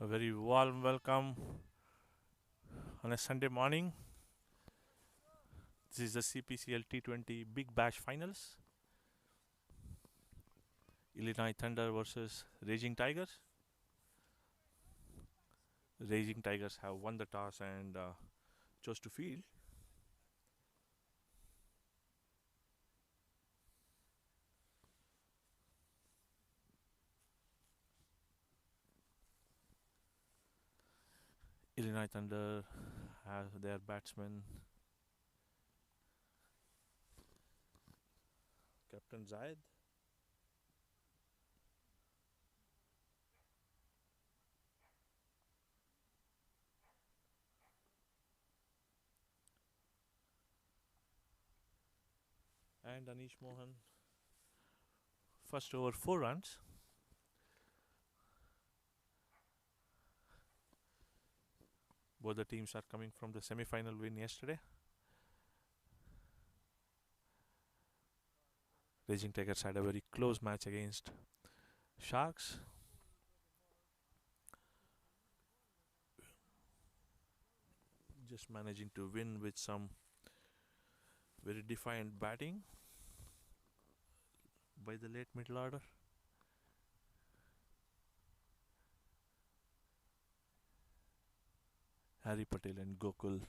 A very warm welcome on a Sunday morning. This is the CPCLT20 Big Bash Finals. Illinois Thunder versus Raging Tigers. Raging Tigers have won the toss and chose to field. Illinois Thunder have their batsman Captain Zayed. And Anish Mohan. First over 4 runs. Both the teams are coming from the semi-final win yesterday. Raging Tigers had a very close match against Sharks. Just managing to win with some very defiant batting by the late middle order. Harry Patel and Gokul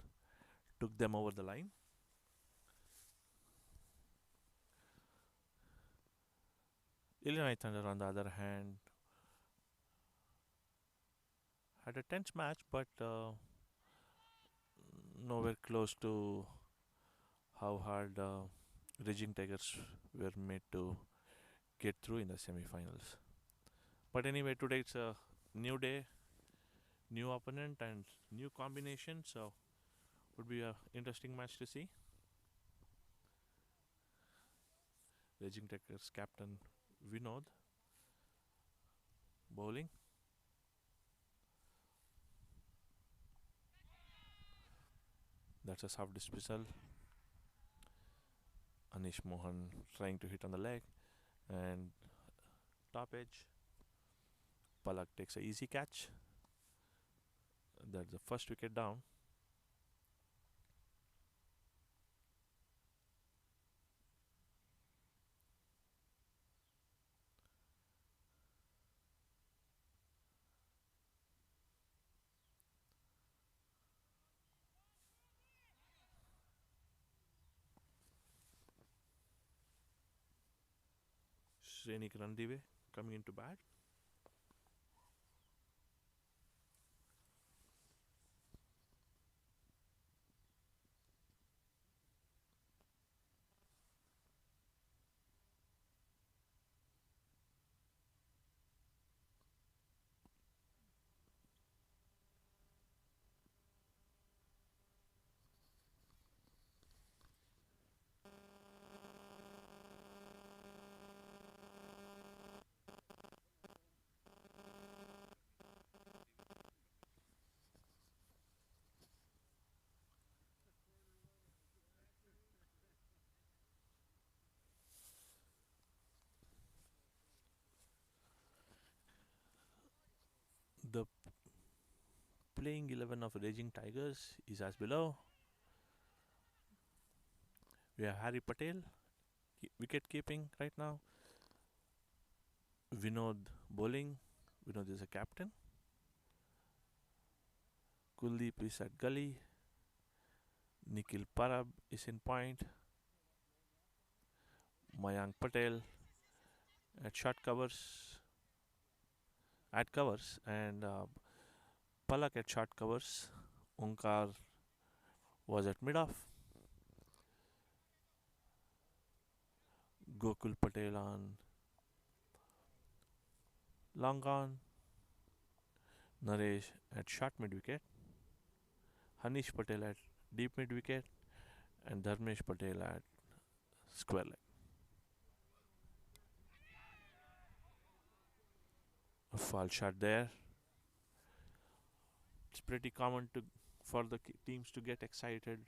took them over the line. Illinois Thunder, on the other hand, had a tense match, but nowhere close to how hard Raging Tigers were made to get through in the semi-finals. But anyway, today it's a new day, new opponent, and new combination, so would be a interesting match to see. Raging Tigers captain Vinod bowling. That's a soft dismissal. Anish Mohan trying to hit on the leg and top edge. Palak takes a easy catch. That's the first wicket down. Srenik Randive coming into bat. The playing 11 of Raging Tigers is as below. We have Harry Patel, wicket keeping right now. Vinod bowling. Vinod is a captain. Kuldeep is at gully. Nikhil Parab is in point. Mayank Patel at short covers, at covers, and Palak at short covers. Onkar was at mid off. Gokul Patel on long on. Naresh at short mid wicket. Hanish Patel at deep mid wicket. And Dharmesh Patel at square leg. A foul shot there. It's pretty common to for the teams to get excited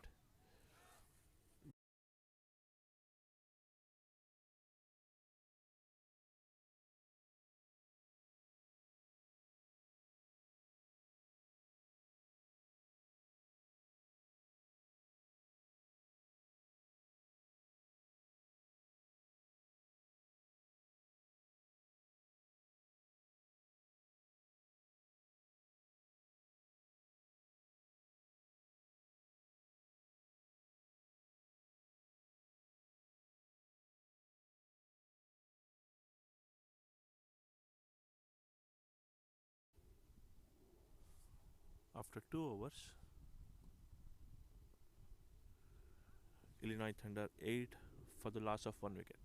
After 2 overs, Illinois Thunder 8 for the loss of 1 wicket.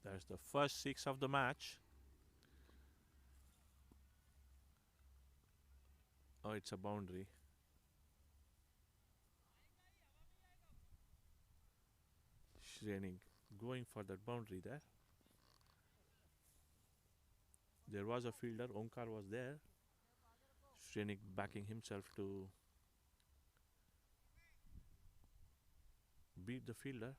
That's the first six of the match. Oh, it's a boundary. Shrenik going for that boundary there. There was a fielder. Omkar was there. Shrenik backing himself to beat the fielder.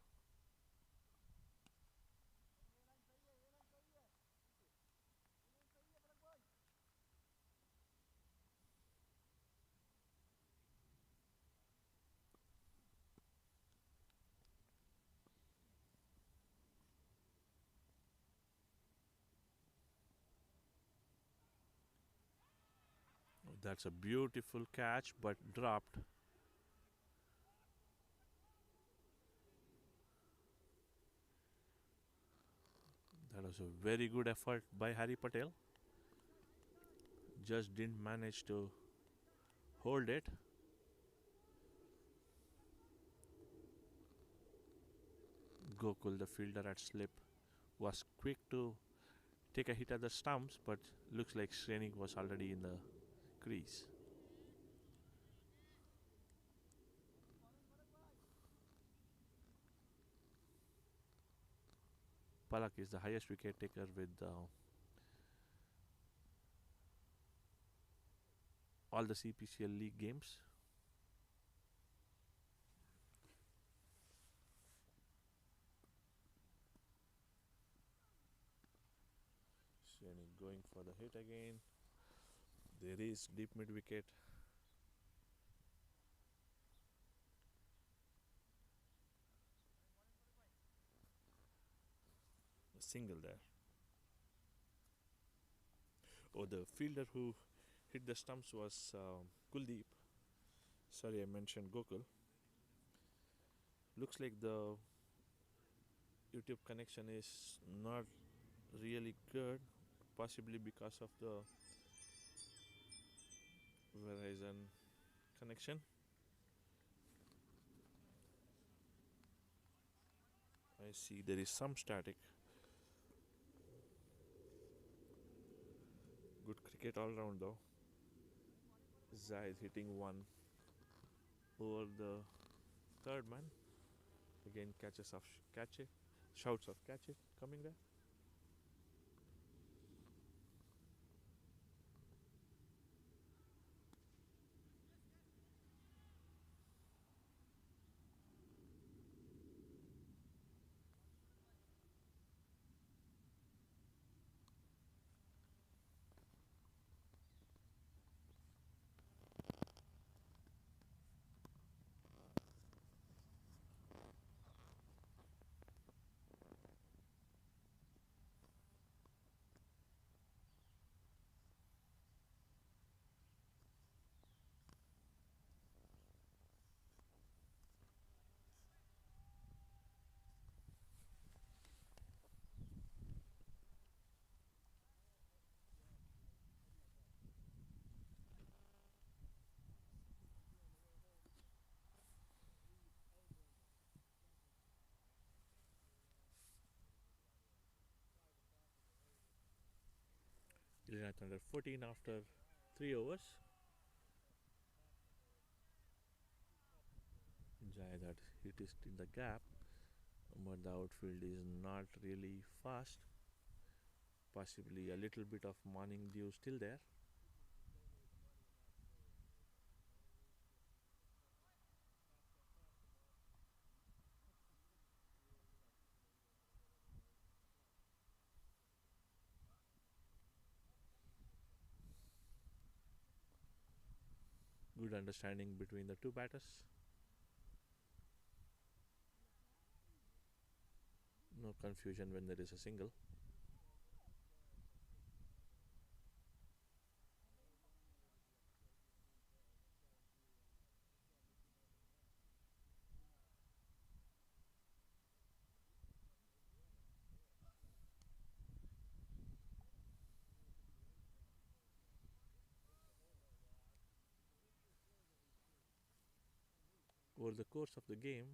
That's a beautiful catch, but dropped. That was a very good effort by Harry Patel. Just didn't manage to hold it. Gokul, the fielder at slip, was quick to take a hit at the stumps, but looks like Shrenik was already in the crease. Palak is the highest wicket taker with all the CPCL league games. Shrenik going for the hit again. There is deep mid wicket. A single there. Oh, the fielder who hit the stumps was Kuldeep. Sorry, I mentioned Gokul. Looks like the YouTube connection is not really good, possibly because of the Verizon connection. I see there is some static. Good cricket all round though. Zai is hitting one over the third man. Again, catches of catch it, shouts of catch it coming there. Illinois Thunder 14 after 3 overs. Jai that hit is in the gap, but the outfield is not really fast. Possibly a little bit of morning dew still there. good understanding between the two batters. No confusion when there is a single. Over the course of the game,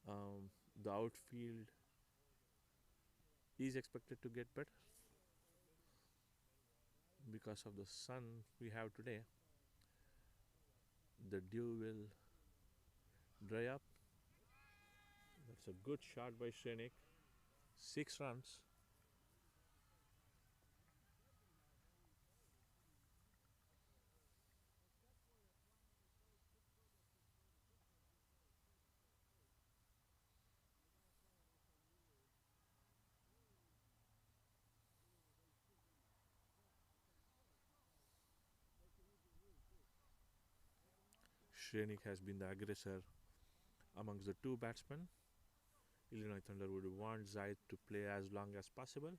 the outfield is expected to get better because of the sun we have today. The dew will dry up. That's a good shot by Shenik. 6 runs. Shenik has been the aggressor amongst the two batsmen. Illinois Thunder would want Zaid to play as long as possible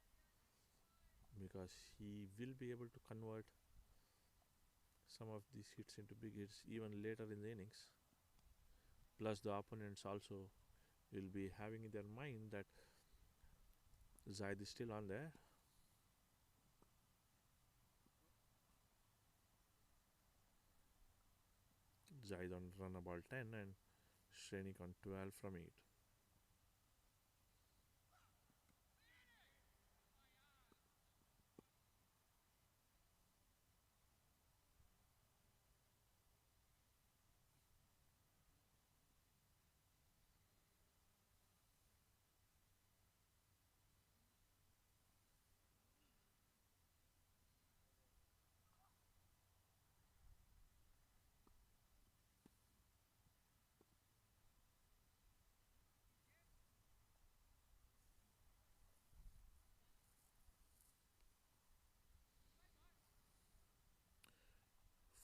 because he will be able to convert some of these hits into big hits even later in the innings. Plus, the opponents also will be having in their mind that Zaid is still on there. Zaid on run about 10 and Shrenik on 12 from 8.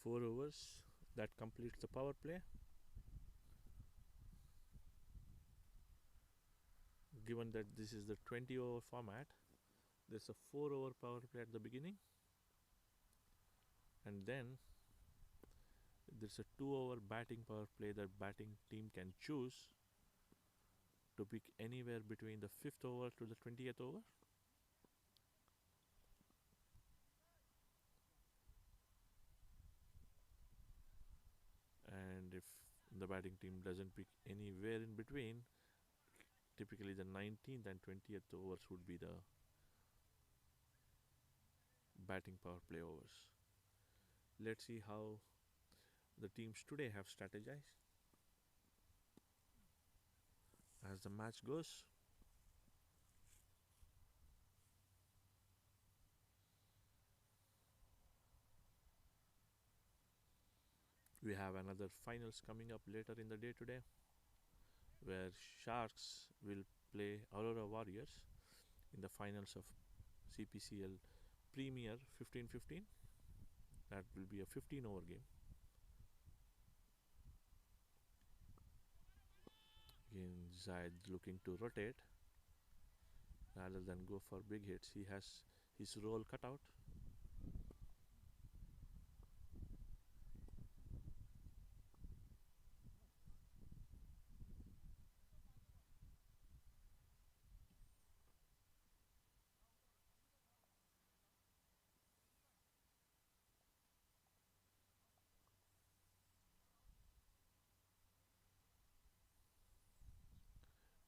4 overs, that completes the power play. Given that this is the 20 over format, there's a 4 over power play at the beginning, and then there's a 2 over batting power play that batting team can choose to pick anywhere between the 5th over to the 20th over. And if the batting team doesn't pick anywhere in between, typically the 19th and 20th overs would be the batting power play overs. Let's see how the teams today have strategized as the match goes. We have another finals coming up later in the day today, where Sharks will play Aurora Warriors in the finals of CPCL Premier 15-15. That will be a 15 over game. Again, Zaid looking to rotate rather than go for big hits. He has his role cut out.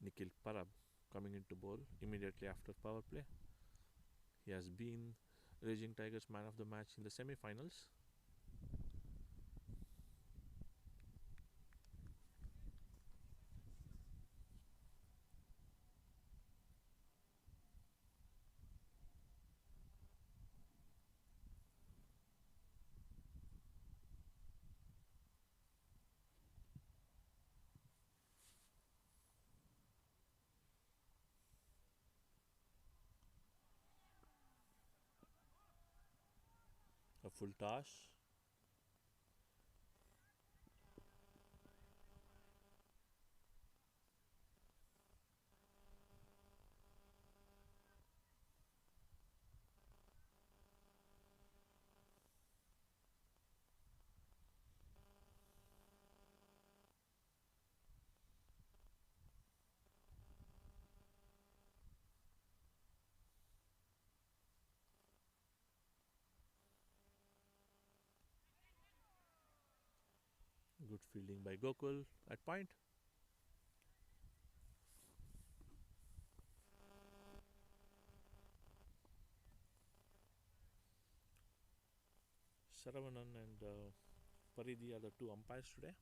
Nikhil Parab coming into bowl immediately after power play. He has been Raging Tigers man of the match in the semi-finals. A full toss. Good fielding by Gokul at point. Saravanan and Paridi are the two umpires today.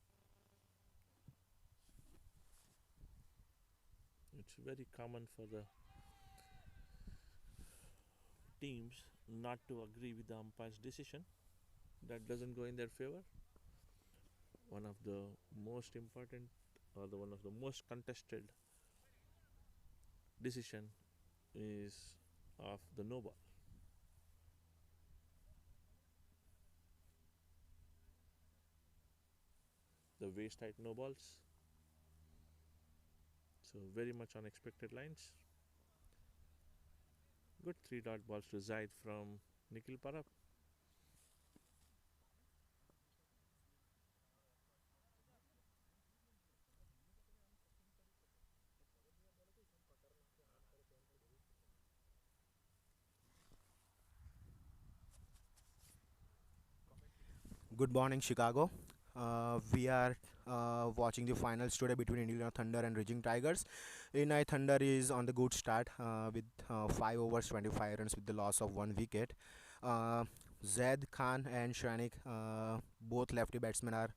It's very common for the teams not to agree with the umpire's decision. That doesn't go in their favor. One of the most important or the one of the most contested decision is of the no ball. The waist height no balls. So very much unexpected lines. Good 3 dot balls to Zaid from Nikhil Parab. Good morning, Chicago. We are watching the finals today between Indiana Thunder and Raging Tigers. Indiana Thunder is on the good start with 5 overs, 25 runs with the loss of 1 wicket. Uh, Zaid Khan and Shranik, both lefty batsmen, are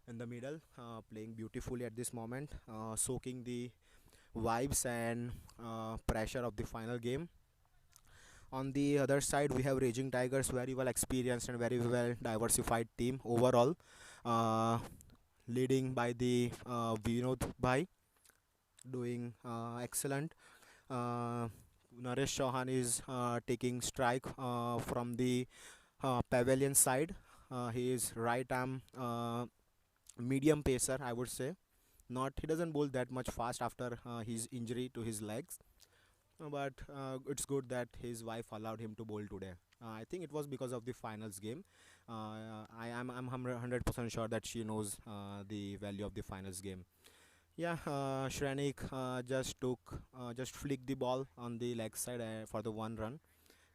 in the middle, playing beautifully at this moment, soaking the vibes and pressure of the final game. On the other side, we have Raging Tigers, very well experienced and very well diversified team overall, uh, leading by the Vinod Bhai, doing excellent. Uh, Naresh Chauhan is taking strike from the pavilion side. He is right arm medium pacer, I would say. Not he doesn't bowl that much fast after his injury to his legs, but it's good that his wife allowed him to bowl today. I think it was because of the finals game. I'm 100% sure that she knows the value of the finals game. Yeah, Shranik just flicked the ball on the leg side for the 1 run.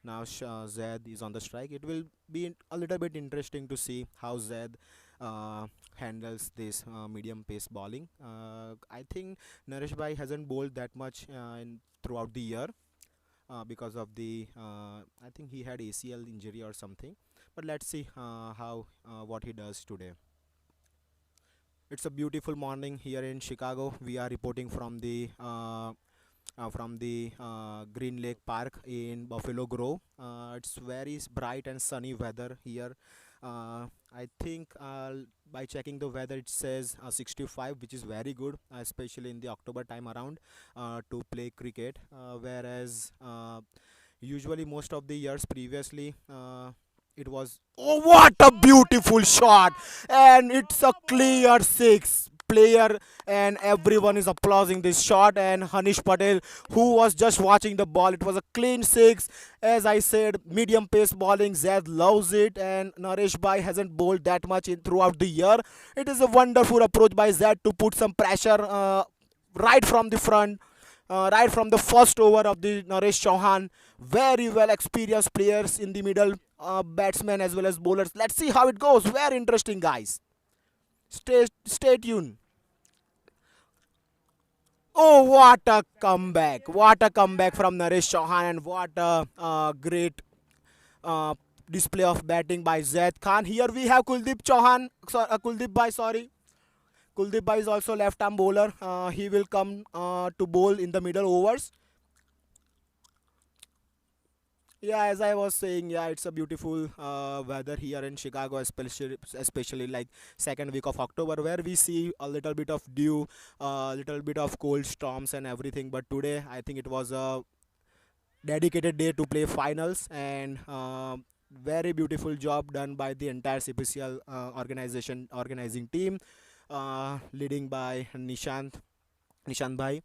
Now Zed is on the strike. It will be a little bit interesting to see how Zed uh, handles this medium pace bowling. I think Naresh Bhai hasn't bowled that much throughout the year because of the I think he had ACL injury or something. But let's see how what he does today. It's a beautiful morning here in Chicago. We are reporting from the Green Lake Park in Buffalo Grove. It's very bright and sunny weather here. I think by checking the weather, it says 65, which is very good, especially in the October time around to play cricket. Whereas usually most of the years previously, it was, oh, what a beautiful shot, and it's a clear six player, and everyone is applauding this shot. And Hanish Patel, who was just watching the ball, it was a clean six. As I said, medium pace bowling, Zed loves it, and Naresh Bhai hasn't bowled that much in throughout the year. It is a wonderful approach by Zed to put some pressure right from the front, right from the first over of the Naresh Chauhan. Very well experienced players in the middle, batsmen as well as bowlers. Let's see how it goes. Very interesting, guys. Stay tuned. Oh, what a comeback! What a comeback from Naresh Chauhan, and what a great uh, display of batting by Zaid Khan. Here we have Kuldeep Chauhan, Kuldeep Bhai, sorry. Kuldeep Bhai is also left arm bowler. He will come to bowl in the middle overs. Yeah, as I was saying, yeah, it's a beautiful weather here in Chicago, especially like second week of October, where we see a little bit of dew, a little bit of cold storms and everything. But today, I think it was a dedicated day to play finals, and very beautiful job done by the entire CPCL organizing team, leading by Nishant Bhai.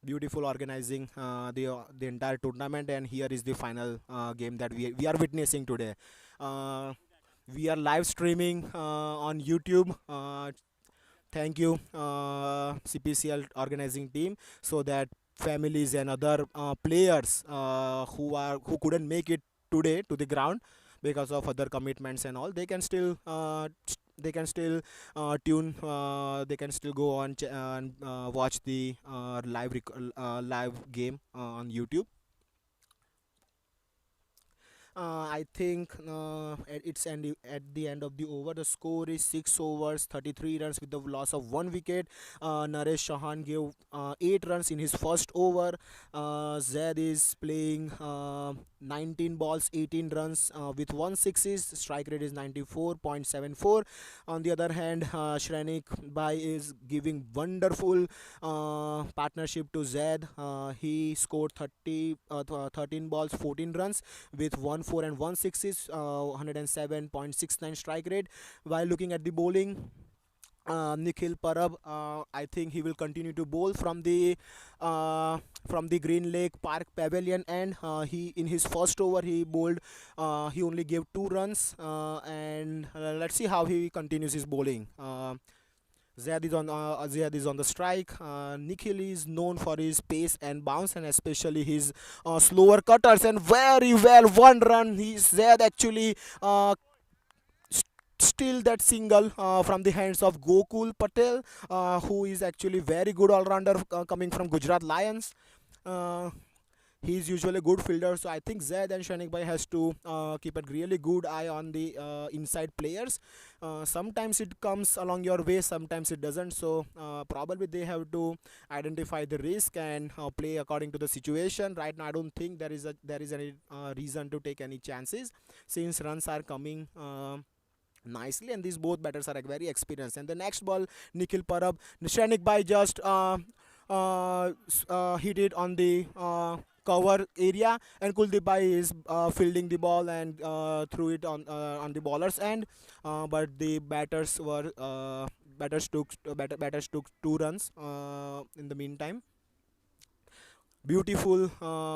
Beautiful organizing the entire tournament, and here is the final game that we are witnessing today. uh, we are live streaming on YouTube. Thank you, CPCL organizing team, so that families and other players who couldn't make it today to the ground because of other commitments and all, they can still they can still tune. They can still go on and watch the live game on YouTube. I think at the end of the over. The score is 6 overs, 33 runs with the loss of 1 wicket. Naresh Chauhan gave 8 runs in his first over. Zaid is playing 19 balls, 18 runs with 1 sixes. Strike rate is 94.74. On the other hand, Shrenik Bhai is giving wonderful partnership to Zaid. He scored 13 balls, 14 runs with 1 4 and 1 6 is 107.69 strike rate. While looking at the bowling, Nikhil Parab, I think he will continue to bowl from the Green Lake Park Pavilion, and he in his first over he bowled. He only gave 2 runs, and let's see how he continues his bowling. Zayed is on the strike. Nikhil is known for his pace and bounce, and especially his slower cutters. And very well, 1 run. Zayed actually steal that single from the hands of Gokul Patel, who is actually very good all rounder coming from Gujarat Lions. Uh, He's usually a good fielder, so I think Zaid and Shanik Bhai has to keep a really good eye on the inside players. Sometimes it comes along your way, sometimes it doesn't. So probably they have to identify the risk and play according to the situation. Right now, I don't think there is any reason to take any chances since runs are coming. Nicely, and these both batters are like very experienced. And the next ball, Nikhil Parab, Shanik Bhai just hit it on the cover area, and Kuldeep Bhai is fielding the ball and threw it on the bowler's end. But the batters took 2 runs in the meantime. Beautiful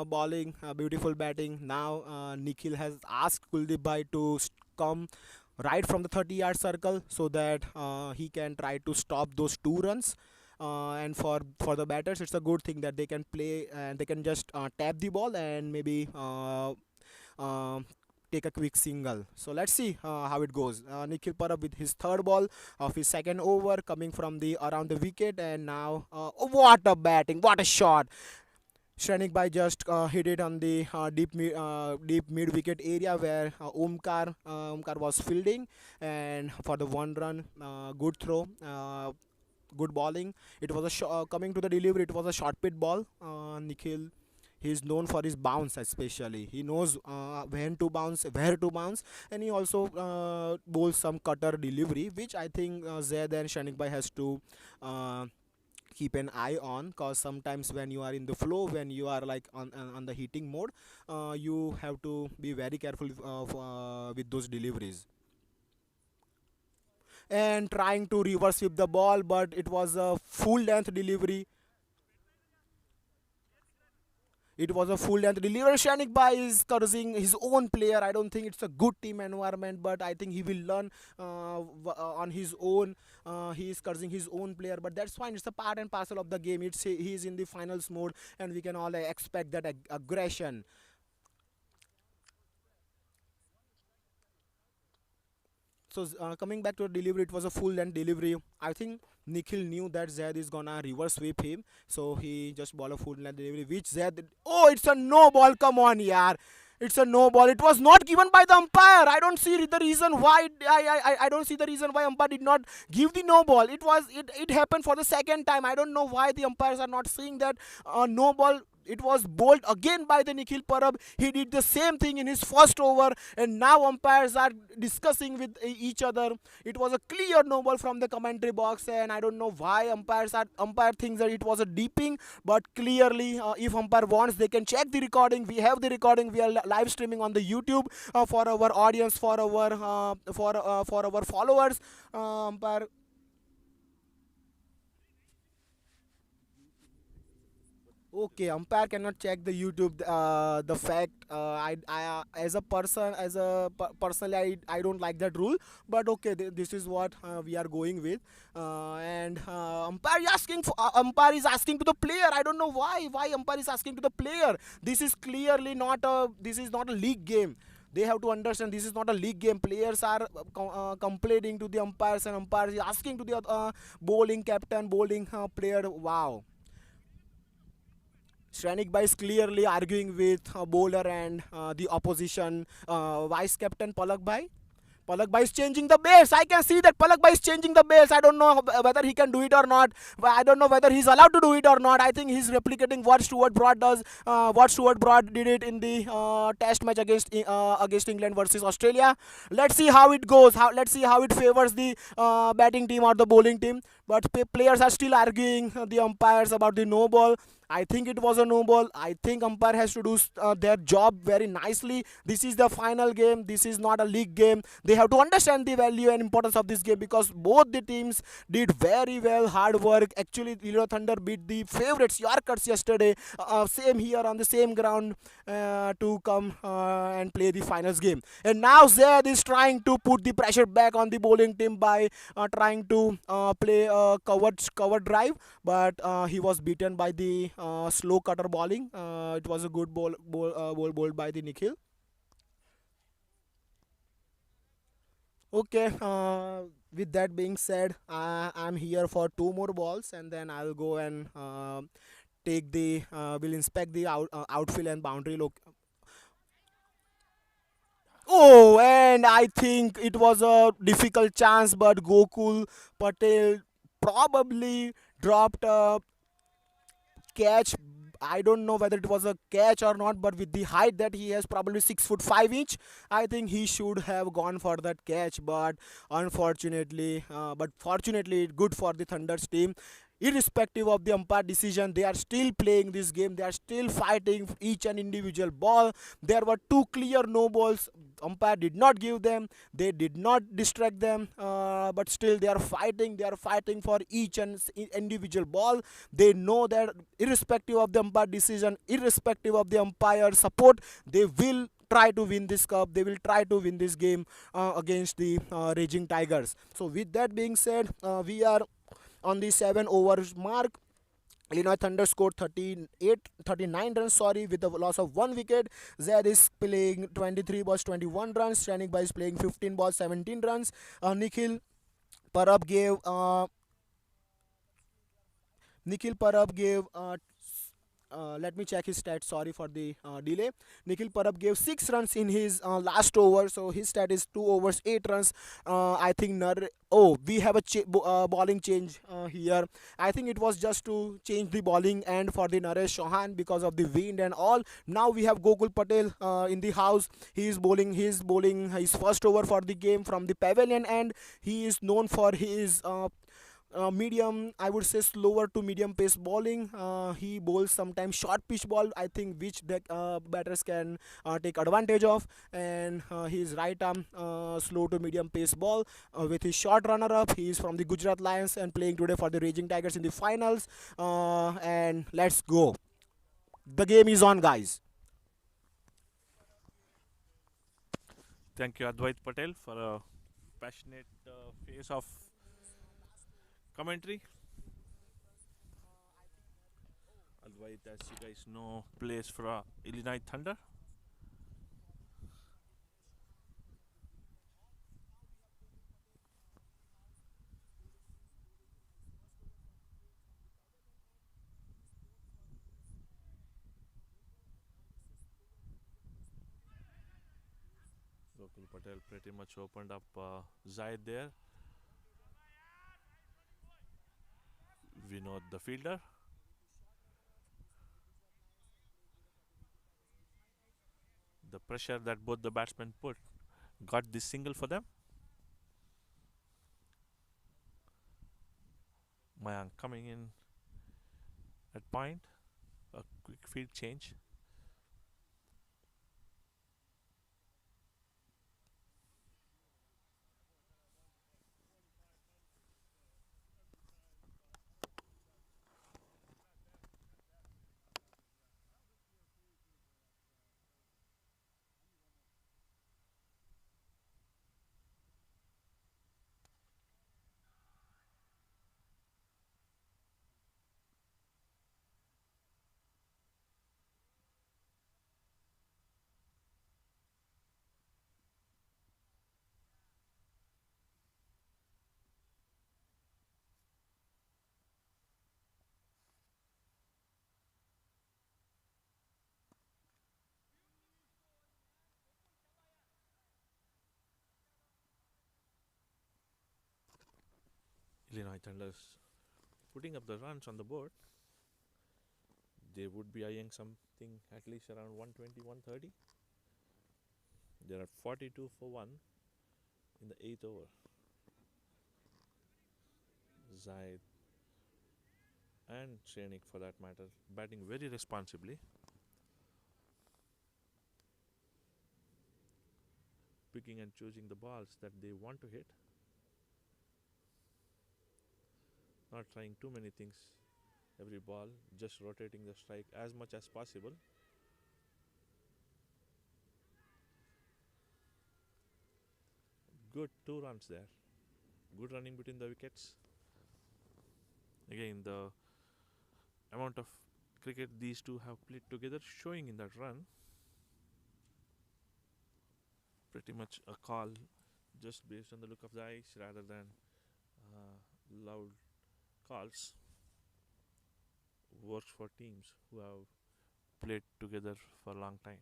bowling, beautiful batting. Now Nikhil has asked Kuldeep Bhai to come right from the 30-yard circle so that he can try to stop those 2 runs. And for the batters, it's a good thing that they can play and they can just tap the ball and maybe uh, take a quick single. So let's see how it goes. Nikhil Parab with his third ball of his second over coming from the around the wicket, and now what a batting, what a shot! Shrenik Bhai just hit it on the deep mid wicket area where Omkar was fielding, and for the 1 run, good throw, good bowling. It was coming to the delivery. It was a short pit ball. Nikhil, he is known for his bounce, especially he knows when to bounce, where to bounce, and he also bowls some cutter delivery, which I think Zaid and Shanik Bhai has to uh, keep an eye on, because sometimes when you are in the flow, when you are like on the hitting mode, you have to be very careful with those deliveries. And trying to reverse sweep the ball, but it was a full length delivery. It was a full length delivery. Shanik Bhai is cursing his own player. I don't think it's a good team environment, but I think he will learn on his own. He is cursing his own player, but that's fine. It's a part and parcel of the game. He is in the finals mode, and we can all expect that aggression. So coming back to the delivery, it was a full length delivery. I think Nikhil knew that Zaid is gonna reverse sweep him, so he just ball a full length delivery, which Zaid. Oh, it's a no ball. Come on, yaar. It's a no ball. It was not given by the umpire. I don't see the reason why. I don't see the reason why umpire did not give the no ball. It happened for the second time. I don't know why the umpires are not seeing that no ball. It was bowled again by the Nikhil Parab. He did the same thing in his first over, and now umpires are discussing with each other. It was a clear no ball from the commentary box, and I don't know why umpire thinks that it was a deeping. But clearly, if umpire wants, they can check the recording. We have the recording. We are live streaming on the YouTube for our audience, for our followers. Umpire. Okay, umpire cannot check the YouTube. The fact, as a person, personally, I don't like that rule. But okay, this is what we are going with. And umpire is asking to the player. I don't know why umpire is asking to the player. This is clearly not a league game. They have to understand this is not a league game. Players are complaining to the umpires, and umpires is asking to the bowling captain, bowling player. Wow. Shranik Bhai is clearly arguing with bowler and the opposition vice captain Palak Bhai. Palak Bhai is changing the base. I can see that Palak Bhai is changing the base. I don't know whether he can do it or not. I don't know whether he's allowed to do it or not. I think he's replicating what Stuart Broad does. What Stuart Broad did it in the Test match against England versus Australia. Let's see how it goes. Let's see how it favors the batting team or the bowling team. But players are still arguing the umpires about the no ball. I think it was a no ball. I think umpire has to do their job very nicely. This is the final game. This is not a league game. They have to understand the value and importance of this game, because both the teams did very well, hard work. Actually, Illinois Thunder beat the favorites Yorkers yesterday. Same here on the same ground to come and play the finals game. And now Zed is trying to put the pressure back on the bowling team by trying to play a covered drive, but he was beaten by the slow cutter bowling. It was a good ball bowled by the Nikhil. Okay. With that being said, I'm here for two more balls, and then I'll go and take the will inspect the outfield and boundary Oh, and I think it was a difficult chance, but Gokul Patel probably dropped a catch. I don't know whether it was a catch or not, but with the height that he has, probably 6'5" I think he should have gone for that catch. But unfortunately, but fortunately, good for the Thunder's team. Irrespective of the umpire decision, they are still playing this game. They are still fighting each and individual ball. There were two clear no balls. Umpire did not give them. They did not distract them. But still, they are fighting. They are fighting for each and individual ball. They know that irrespective of the umpire decision, irrespective of the umpire support, they will try to win this cup. They will try to win this game against the Raging Tigers. So with that being said, we are on the 7 overs mark. Illinois Thunder scored 39 runs, sorry, with the loss of 1 wicket. Zed is playing 23 balls, 21 runs. Shranik Bhai is playing 15 balls, 17 runs. Nikhil Parab gave let me check his stats. Sorry for the delay. Nikhil Parab gave 6 runs in his last over, so his stat is 2 overs, 8 runs. I think we have a bowling change here. I think it was just to change the bowling end for the Naresh Chauhan because of the wind and all. Now we have Gokul Patel in the house. He is bowling. His first over for the game from the pavilion, and he is known for his medium, I would say slower to medium pace bowling. He bowls sometimes short pitch ball, I think, which the batters can take advantage of. And his right arm slow to medium pace ball with his short runner up. He is from the Gujarat Lions and playing today for the Raging Tigers in the finals. And let's go. The game is on, guys. Thank you, Advait Patel, for a passionate face of commentary. Advait, as you guys know, plays for Illinois Thunder. Gokul Patel pretty much opened up Zaid there. Vinod, the fielder. The pressure that both the batsmen put got this single for them. Mayank coming in at point. A quick field change. Illinois Thunder's putting up the runs on the board. They would be eyeing something at least around 120, 130. There are 42 for 1 in the 8th over. Zaid and Shenik, for that matter, batting very responsibly, picking and choosing the balls that they want to hit, not trying too many things every ball, just rotating the strike as much as possible. Good 2 runs there. Good running between the wickets. Again, the amount of cricket these two have played together showing in that run. Pretty much a call just based on the look of the eyes rather than loud calls. Works for teams who have played together for a long time.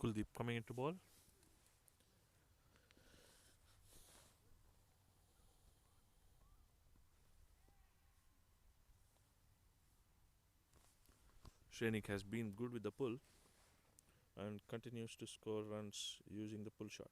Kuldeep coming into ball. Shenik has been good with the pull and continues to score runs using the pull shot.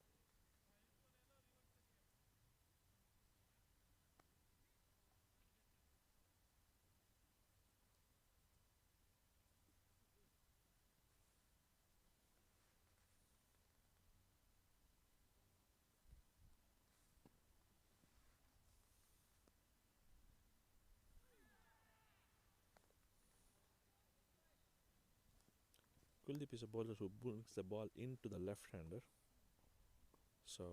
Kuldeep is a bowler who brings the ball into the left-hander. So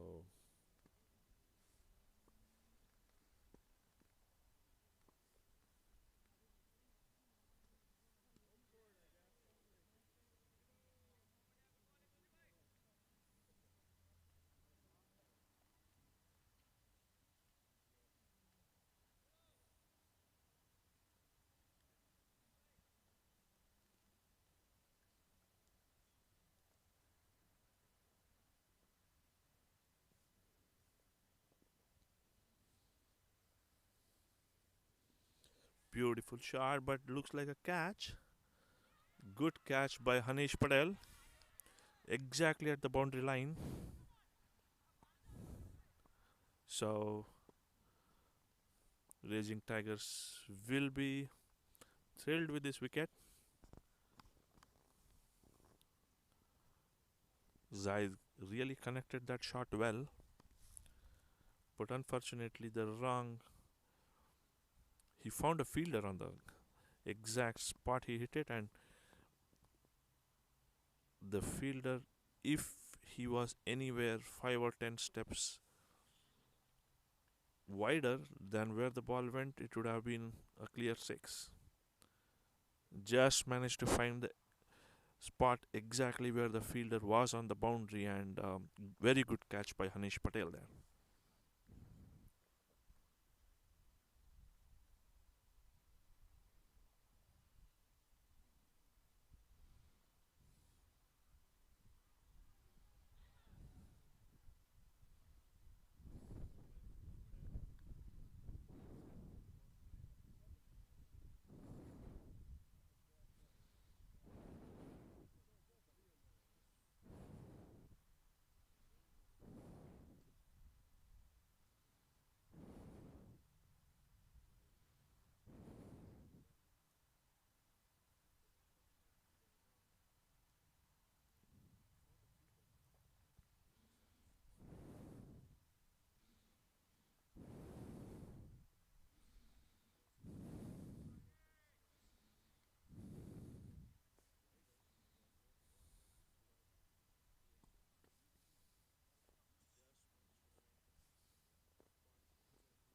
beautiful shot, but looks like a catch. Good catch by Hanish Patel. Exactly at the boundary line. So, Raging Tigers will be thrilled with this wicket. Zai really connected that shot well, but unfortunately, the wrong. He found a fielder on the exact spot he hit it, and the fielder, if he was anywhere 5 or 10 steps wider than where the ball went, it would have been a clear six. Just managed to find the spot exactly where the fielder was on the boundary, and very good catch by Hanish Patel there.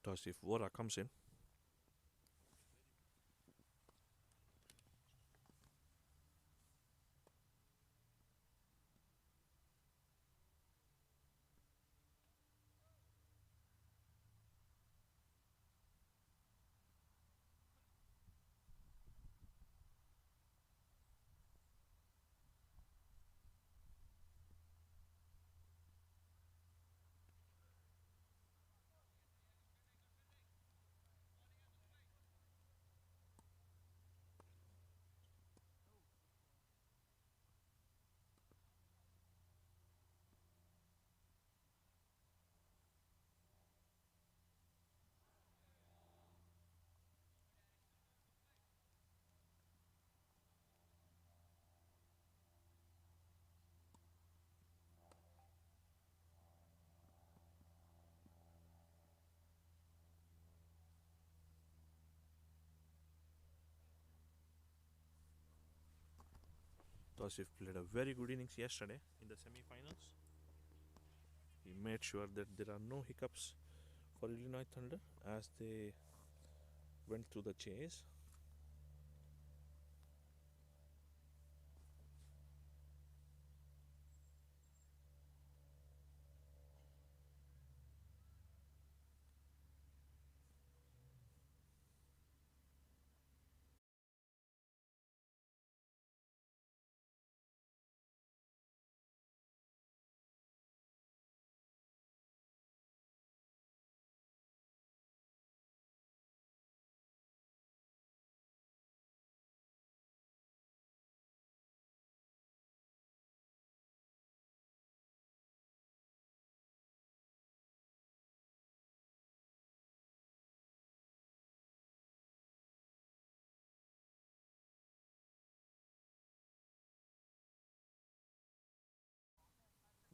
Thus, if Vora comes in, Tosif played a very good innings yesterday in the semi-finals. He made sure that there are no hiccups for Illinois Thunder as they went through the chase.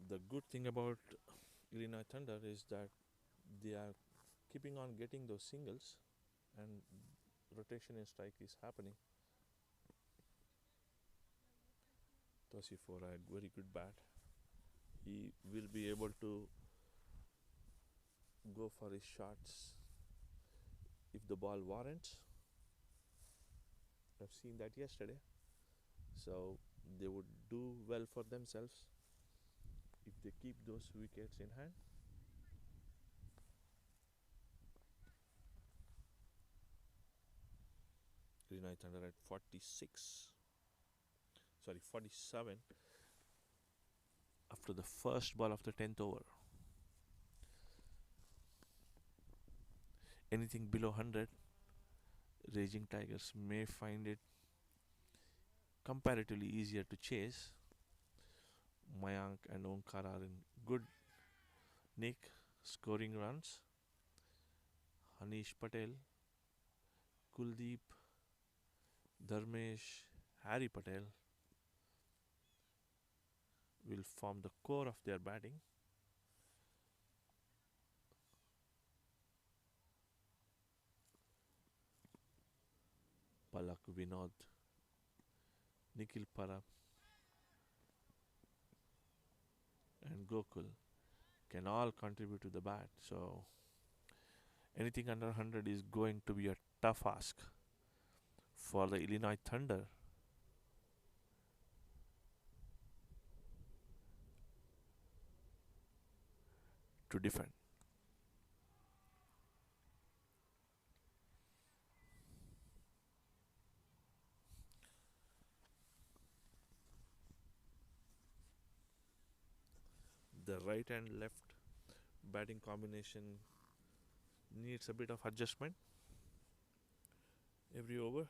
The good thing about Illinois Thunder is that they are keeping on getting those singles, and rotation in strike is happening. Tosi for a very good bat. He will be able to go for his shots if the ball warrants. I've seen that yesterday. So they would do well for themselves if they keep those wickets in hand. Illinois Thunder at 46, sorry, 47 after the first ball of the 10th over. Anything below 100, Raging Tigers may find it comparatively easier to chase. Mayank and Omkar are in good nick, Scoring runs: Hanish Patel, Kuldeep, Dharmesh, Harry Patel will form the core of their batting. Palak, Vinod, Nikhil Parab, and Gokul can all contribute to the bat. So anything under 100 is going to be a tough ask for the Illinois Thunder to defend. The right and left batting combination needs a bit of adjustment every over.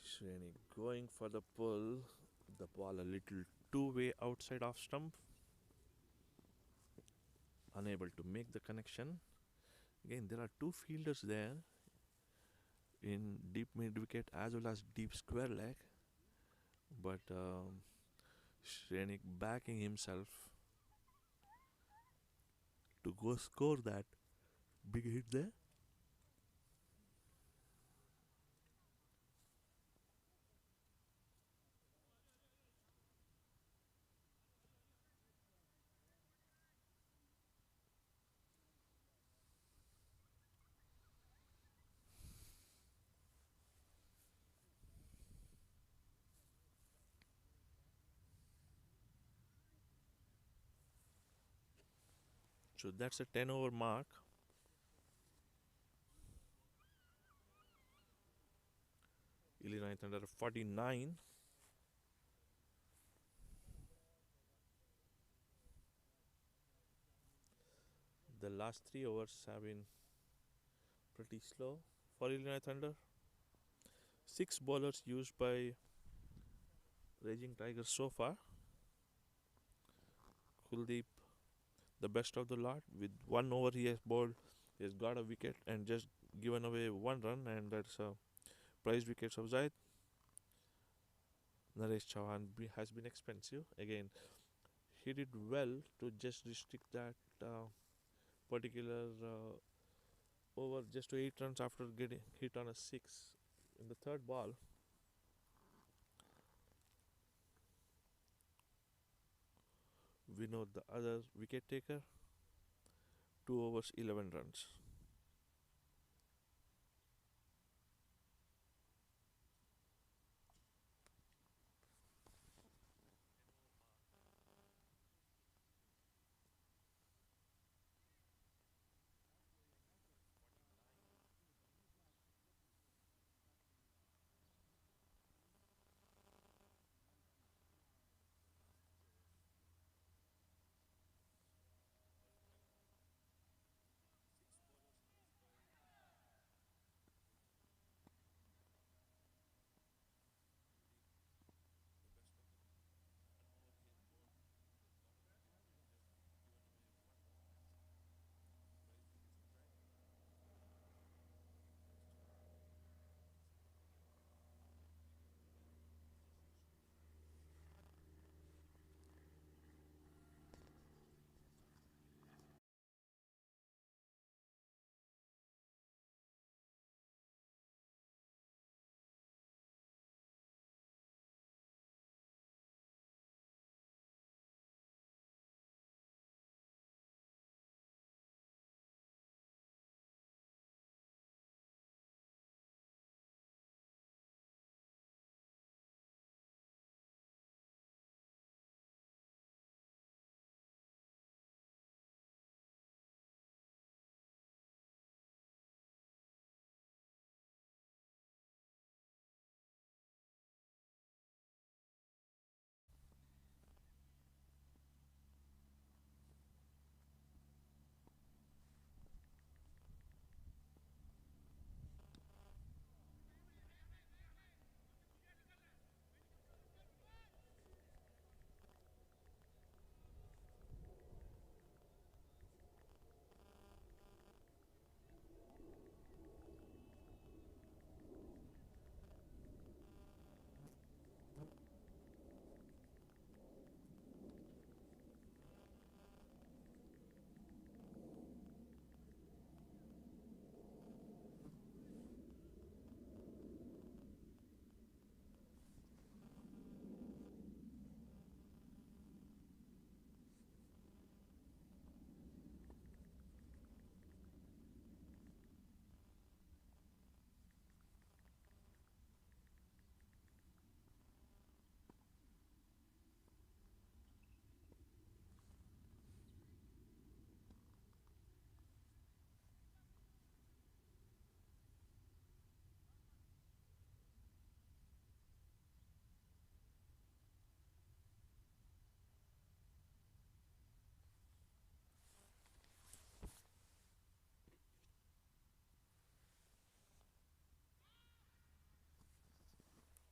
Shreni going for the pull, the ball a little two-way outside off stump, unable to make the connection. Again, there are two fielders there in deep mid wicket as well as deep square leg, but Shrenik backing himself to go score that big hit there. So that's a 10 over mark. Illinois Thunder 49. The last 3 overs have been pretty slow for Illinois Thunder. 6 bowlers used by Raging Tigers so far. Kuldeep, the best of the lot. With 1 over, he has bowled, he has got a wicket and just given away 1 run, and that's a prize wickets of Zaid. Naresh Chauhan has been expensive. Again, he did well to just restrict that particular over just to 8 runs after getting hit on a 6 in the third ball. Vinod, the other wicket taker, 2 overs, 11 runs.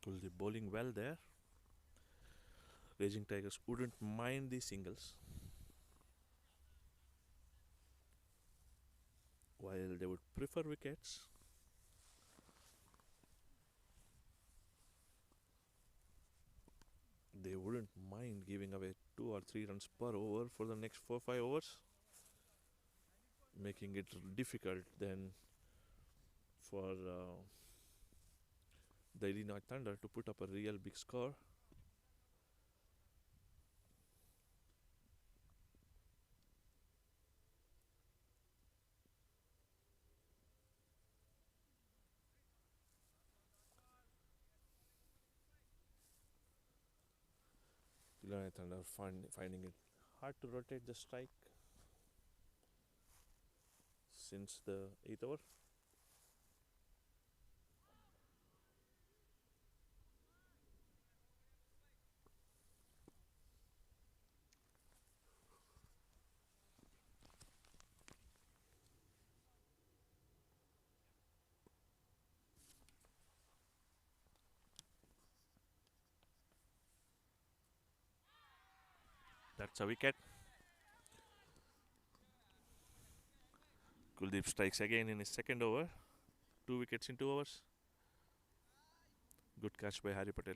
Kuldeep bowling well there. Raging Tigers wouldn't mind the singles, while they would prefer wickets. They wouldn't mind giving away 2 or 3 runs per over for the next 4 5 overs, making it difficult then for the Illinois Thunder to put up a real big score. Illinois Thunder finding it hard to rotate the strike since the 8th over. That's a wicket. Kuldeep strikes again in his second over. 2 wickets in 2 overs. Good catch by Harry Patel.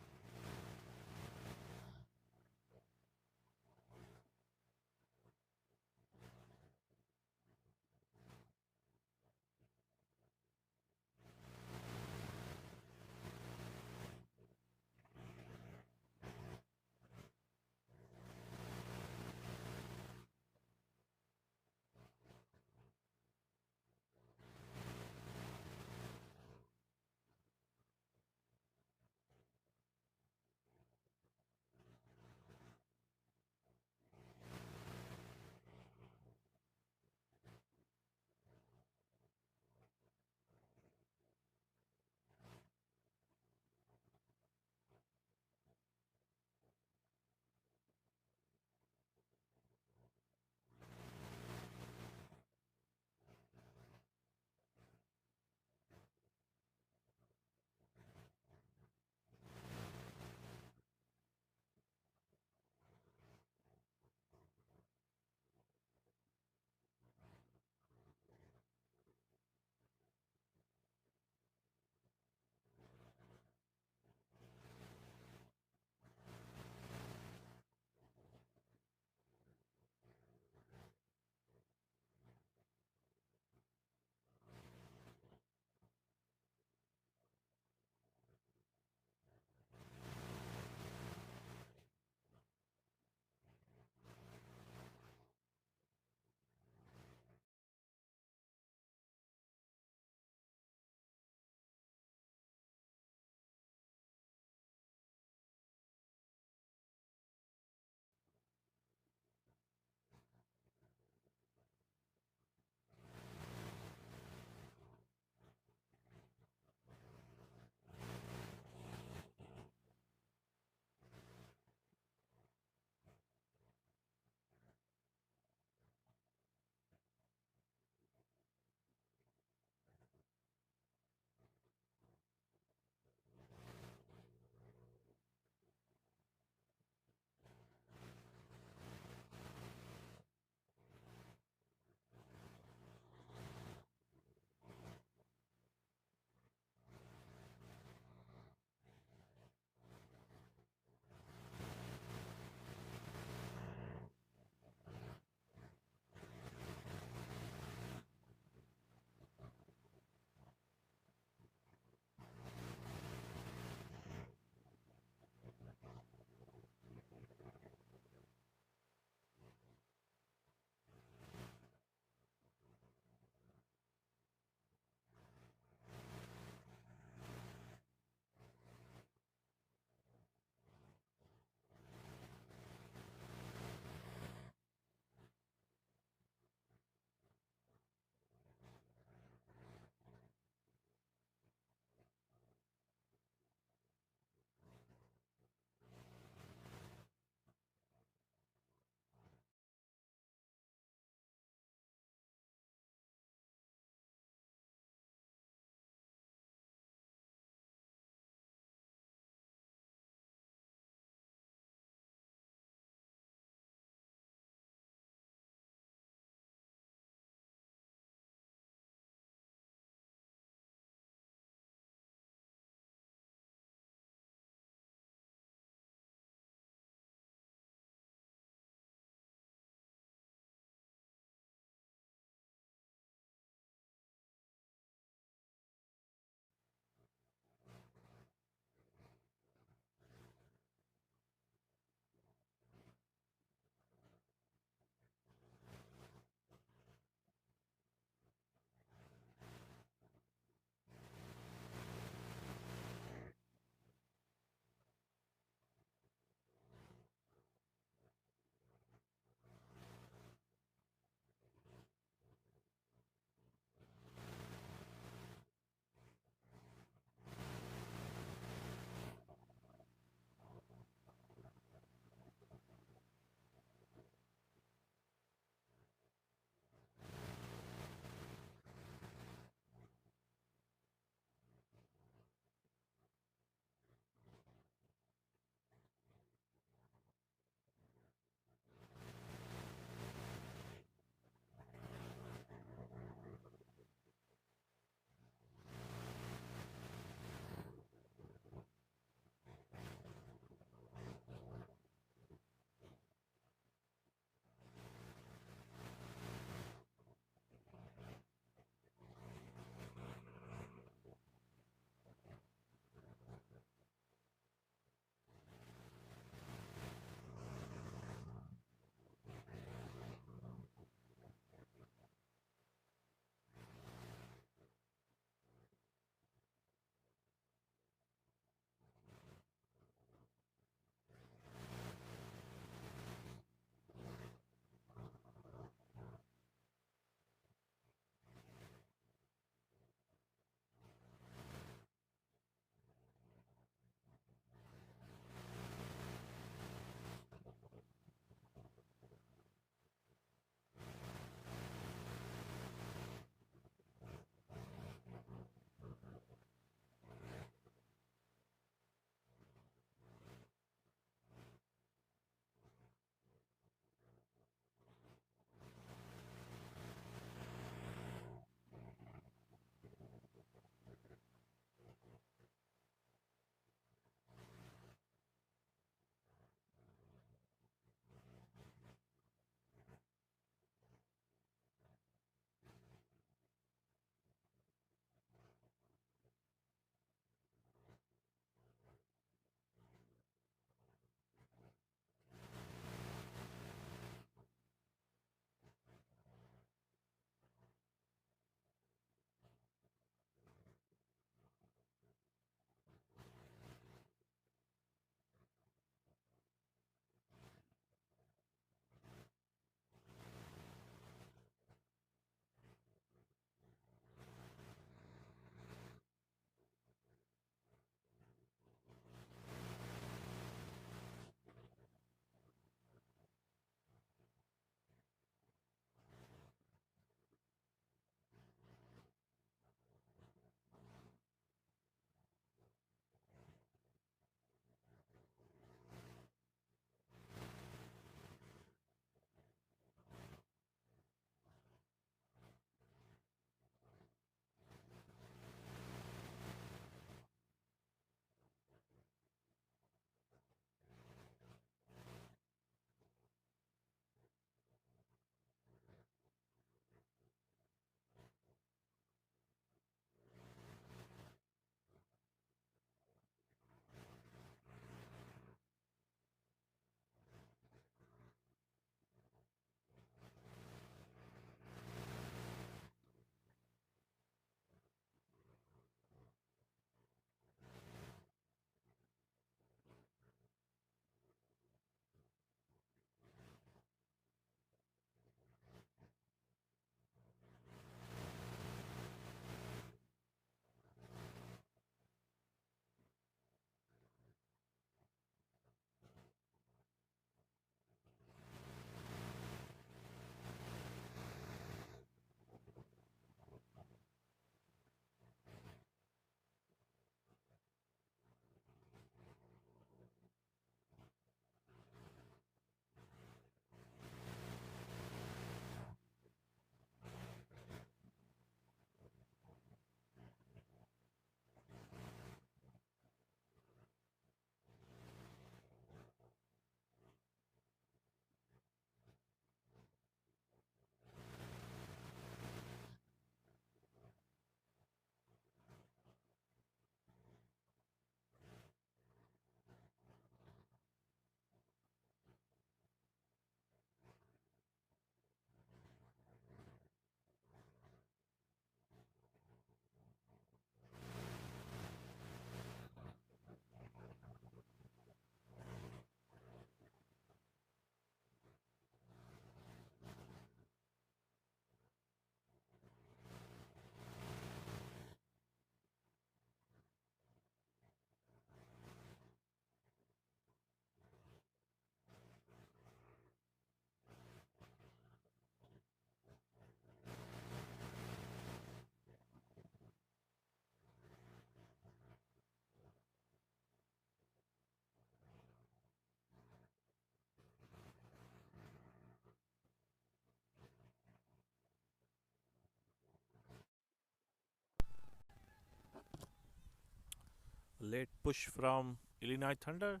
Late push from Illinois Thunder.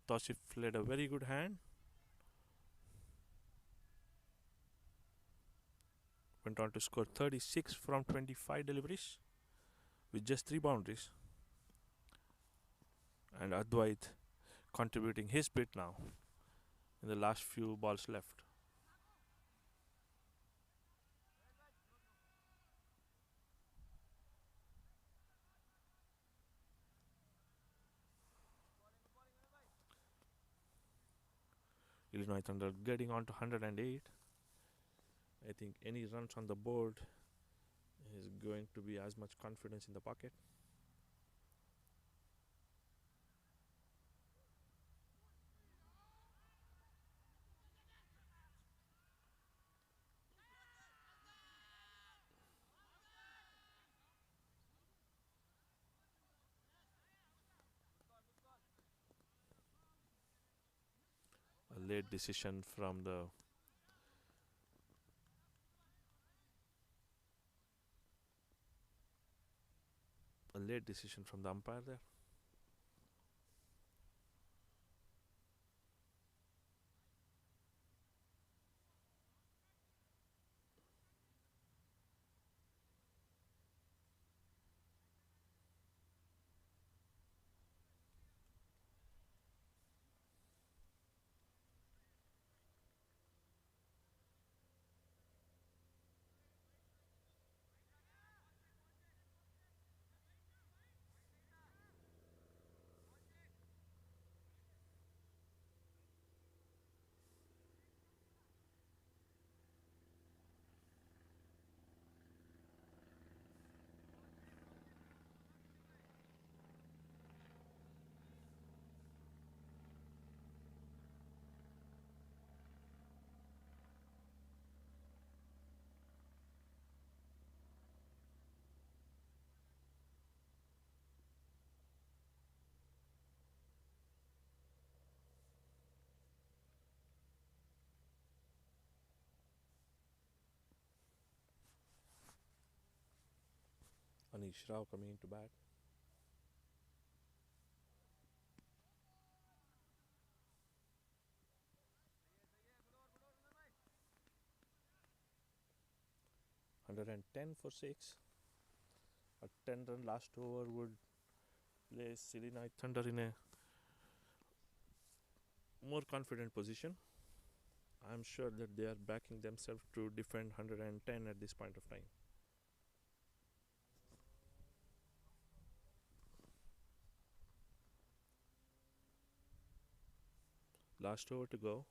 Tosif played a very good hand. Went on to score 36 from 25 deliveries with just 3 boundaries. And Advait contributing his bit now in the last few balls left. Illinois Thunder getting on to 108. I think any runs on the board is going to be as much confidence in the pocket. A late decision from the umpire there. Anish Rao coming into bat. $110 for 6. A 10-run last over would place Illinois Thunder in a more confident position. I'm sure that they are backing themselves to defend 110 at this point of time. Last over to go.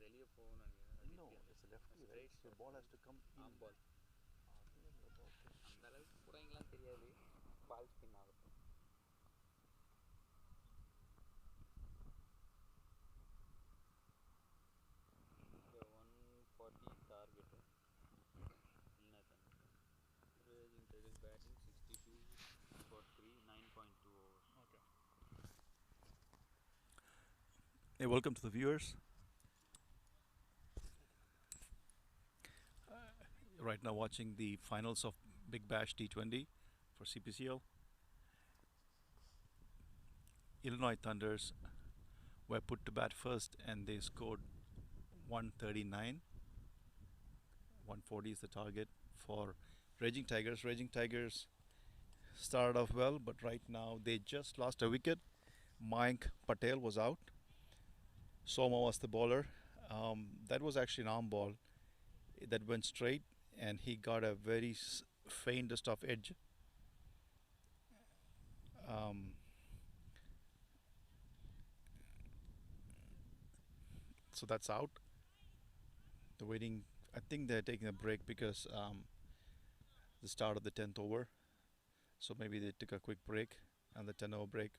No, it's a lefty, right? So ball has to come in. Hey, welcome to the viewers. Right now, watching the finals of Big Bash T20 for CPCL. Illinois Thunders were put to bat first and they scored 139. 140 is the target for Raging Tigers. Raging Tigers started off well, but right now they just lost a wicket. Mayank Patel was out. Soma was the bowler. That was actually an arm ball that went straight, and he got a very faintest of edge. Um, so that's out. They're waiting. I think they're taking a break because the start of the 10th over. So maybe they took a quick break and the 10 over break.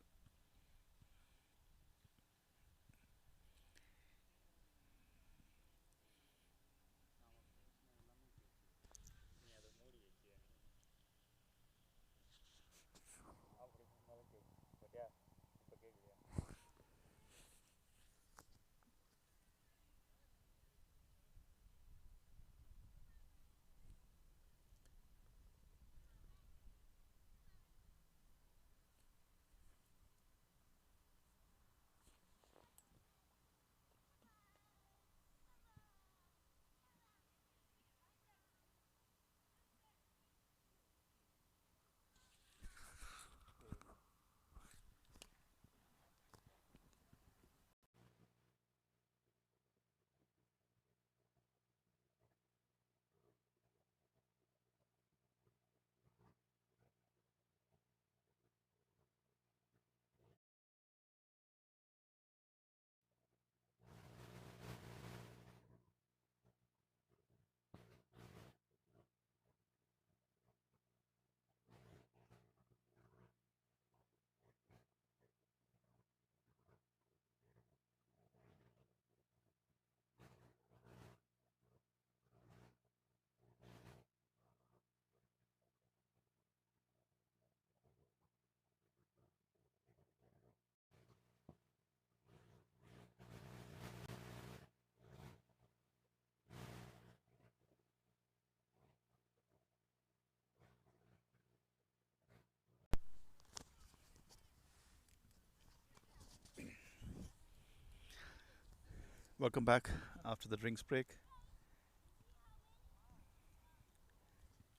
Welcome back after the drinks break.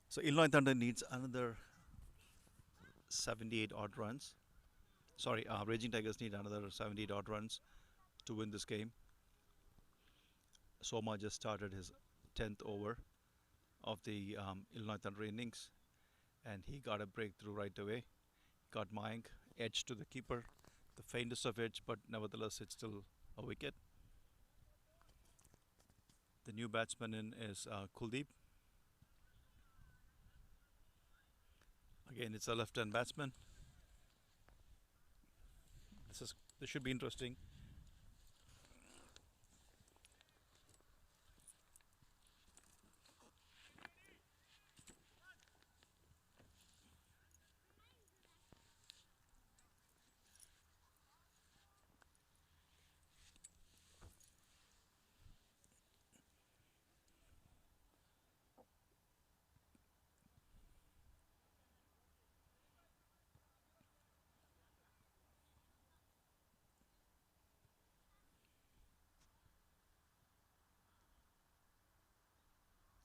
So Illinois Thunder needs another 78 odd runs. Sorry, Raging Tigers need another 78 odd runs to win this game. Soma just started his 10th over of the Illinois Thunder innings, and he got a breakthrough right away. Got Mayank edge to the keeper, the faintest of edge, but nevertheless it's still a wicket. The new batsman in is Kuldeep. Again, it's a left-hand batsman. This should be interesting.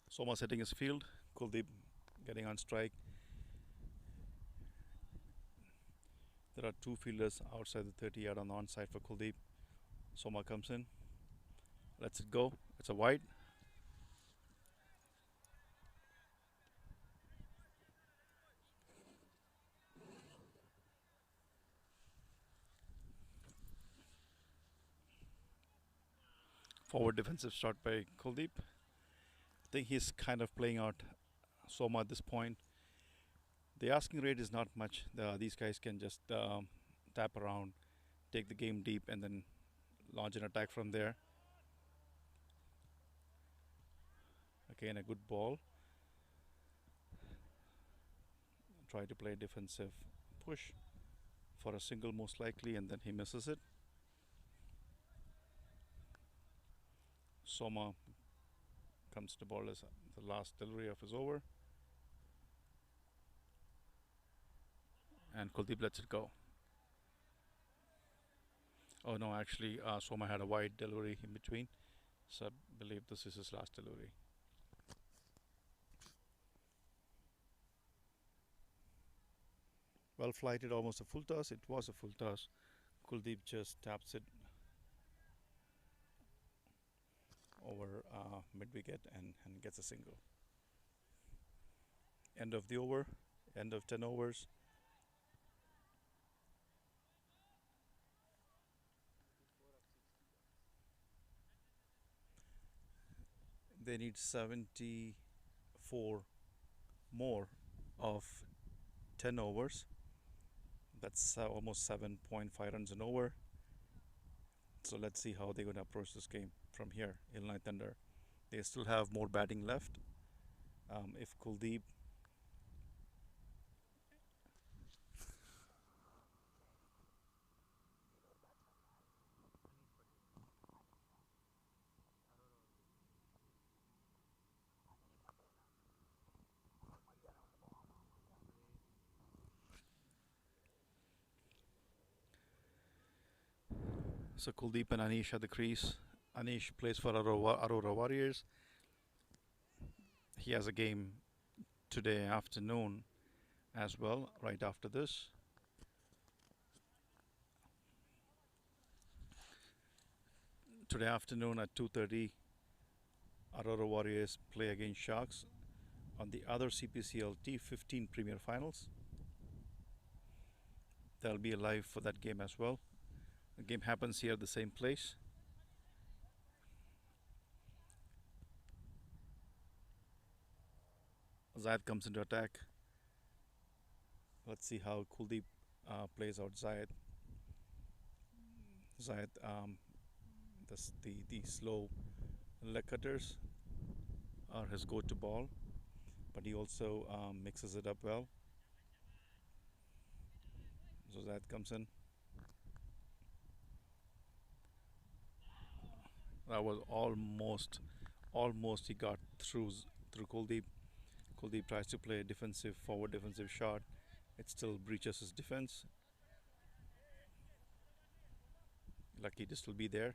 Soma setting his field. Kuldeep getting on strike. There are two fielders outside the 30-yard on the onside for Kuldeep. Soma comes in, lets it go. It's a wide. Forward defensive shot by Kuldeep. I think he's kind of playing out Soma at this point. The asking rate is not much. These guys can just tap around, take the game deep, and then launch an attack from there. Again, a good ball. Try to play defensive push for a single most likely, and then he misses it. Soma comes to ball as the last delivery of his over, and Kuldeep lets it go. Oh no, actually, Soma had a wide delivery in between, so I believe this is his last delivery. Well flighted, almost a full toss. It was a full toss. Kuldeep just taps it over mid wicket and gets a single. End of the over, end of 10 overs. They need 74 more of 10 overs. That's almost 7.5 runs an over. So let's see how they're going to approach this game from here. Illinois Thunder. They still have more batting left. If Kuldeep So Kuldeep and Anish at the crease. Anish plays for Aurora Warriors. He has a game today afternoon as well, right after this. Today afternoon at 2:30, Aurora Warriors play against Sharks on the other CPCLT 15 Premier Finals. There'll be a live for that game as well. The game happens here at the same place. Zayed comes into attack. Let's see how Kuldeep plays out Zayed. Zayed, the slow leg cutters are his go-to ball, but he also mixes it up well. So Zayed comes in. That was almost he got through Kuldeep. Kuldeep tries to play a forward defensive shot. It still breaches his defense. Lucky to still be there.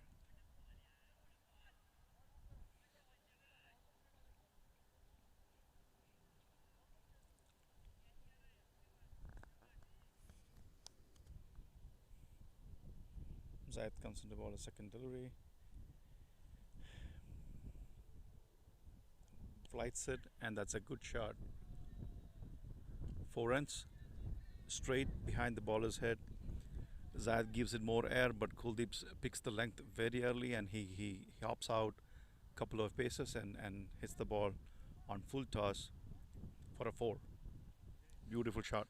Zayed comes into ball a second delivery. Flights it, and that's a good shot. 4 runs straight behind the baller's head. Zayed gives it more air, but Kuldeep picks the length very early, and he hops out a couple of paces and hits the ball on full toss for a 4. Beautiful shot.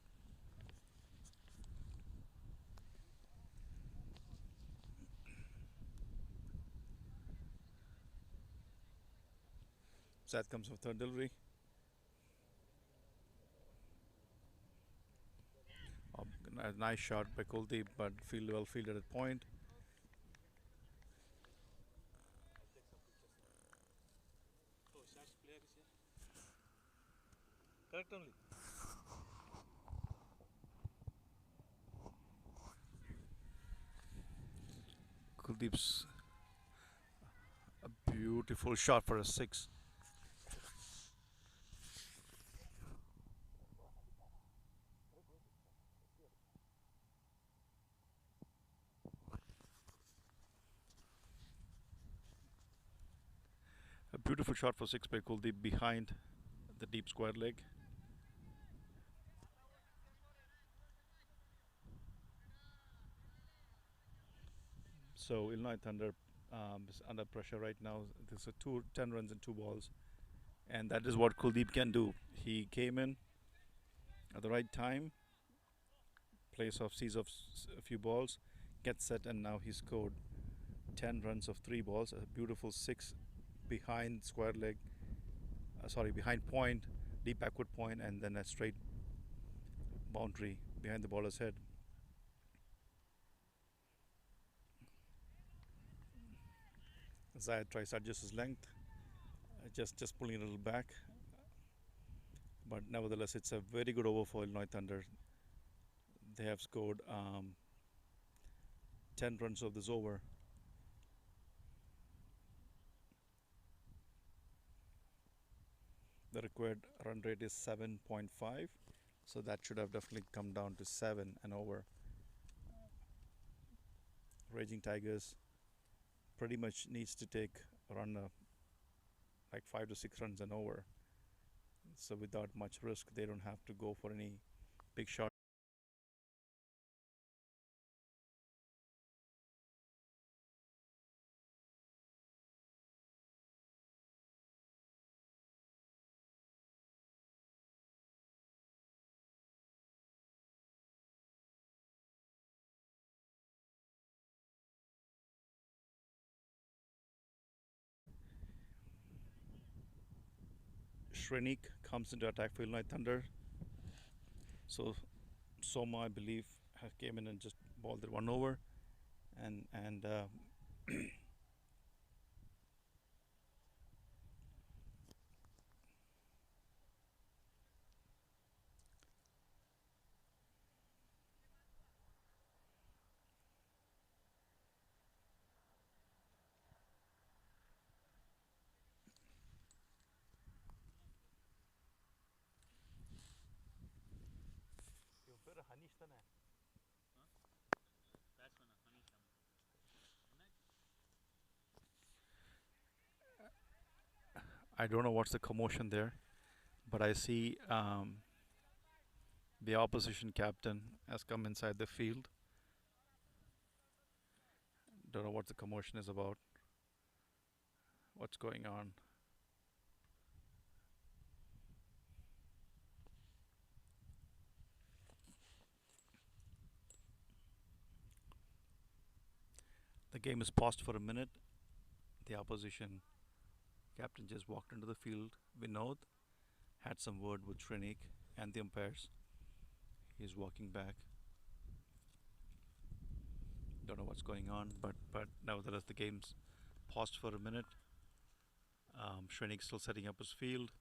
Zayed comes for third delivery. A nice shot by Kuldeep, but well fielded at point. Correct only. Kuldeep's a beautiful shot for a 6. A beautiful shot for 6 by Kuldeep behind the deep square leg. So Illinois Thunder is under pressure right now. There's a 10 runs and 2 balls, and that is what Kuldeep can do. He came in at the right time, plays off, sees off a few balls, gets set, and now he scored 10 runs of 3 balls. A beautiful six behind square leg, behind point, deep backward point, and then a straight boundary behind the bowler's head. Zayed tries to adjust his length, just pulling it a little back. But nevertheless, it's a very good over for Illinois Thunder. They have scored 10 runs of this over. The required run rate is 7.5, so that should have definitely come down to 7 and over. Raging Tigers pretty much needs to take a run like 5 to 6 runs and over. So without much risk, they don't have to go for any big shot. Shrenik comes into attack for Illinois Thunder. So Soma, I believe, came in and just balled it 1 over, and I don't know what's the commotion there, but I see the opposition captain has come inside the field. Don't know what the commotion is about. What's going on? The game is paused for a minute. The opposition captain just walked into the field. Vinod had some word with Shrenik and the umpires. He's walking back. Don't know what's going on, but nevertheless the game's paused for a minute. Shrenik's still setting up his field.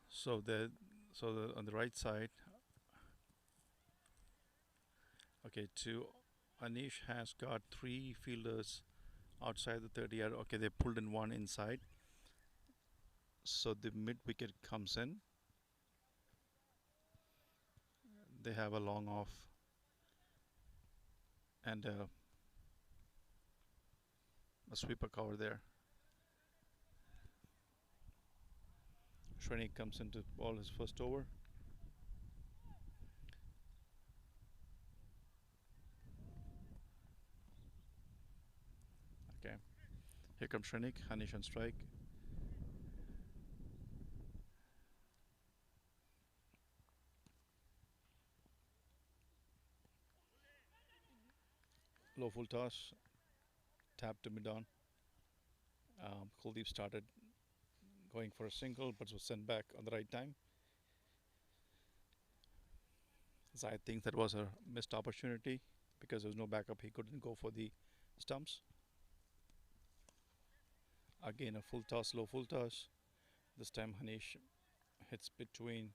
So on the right side, okay, Anish has got 3 fielders outside the 30 yard. Okay, they pulled in 1 inside. So the mid wicket comes in. They have a long off and a sweeper cover there. Shrenik comes in to ball his first over. Okay, here comes Shrenik. Anish on strike. Low full toss, tap to mid on. Kuldeep started going for a single, but was sent back on the right time. So I think that was a missed opportunity because there was no backup. He couldn't go for the stumps. Again, a full toss, low full toss. This time Hanish hits between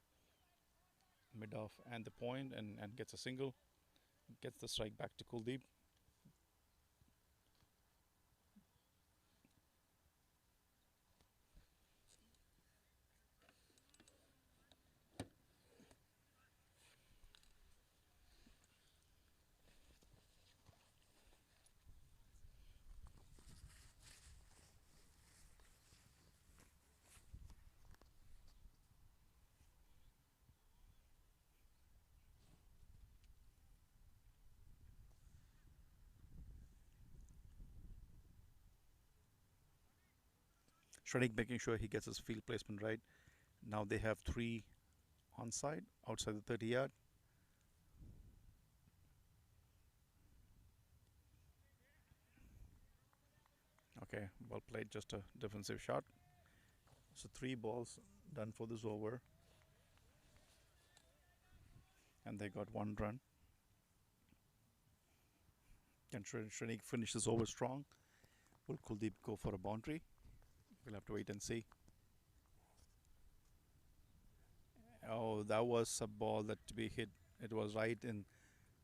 mid off and the point and gets a single. Gets the strike back to Kuldeep. Shrenik making sure he gets his field placement right. Now they have 3 onside outside the 30 yard. Okay, well played, just a defensive shot. So 3 balls done for this over, and they got 1 run. Can Shrenik finish this over strong? Will Kuldeep go for a boundary? We'll have to wait and see. Oh, that was a ball that to be hit. It was right in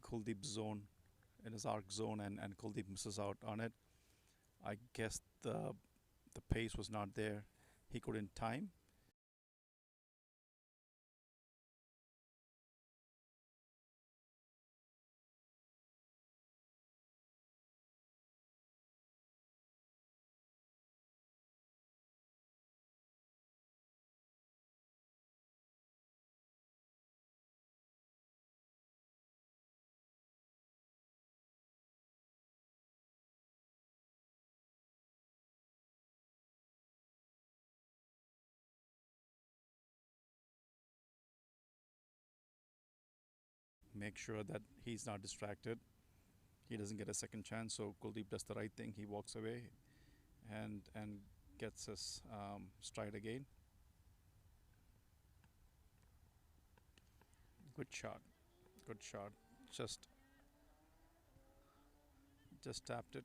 Kuldeep's zone, in his arc zone, and Kuldeep misses out on it. I guess the pace was not there. He couldn't time. Make sure that he's not distracted. He doesn't get a second chance. So Kuldeep does the right thing. He walks away and gets his stride again. Good shot. Good shot. Just tapped it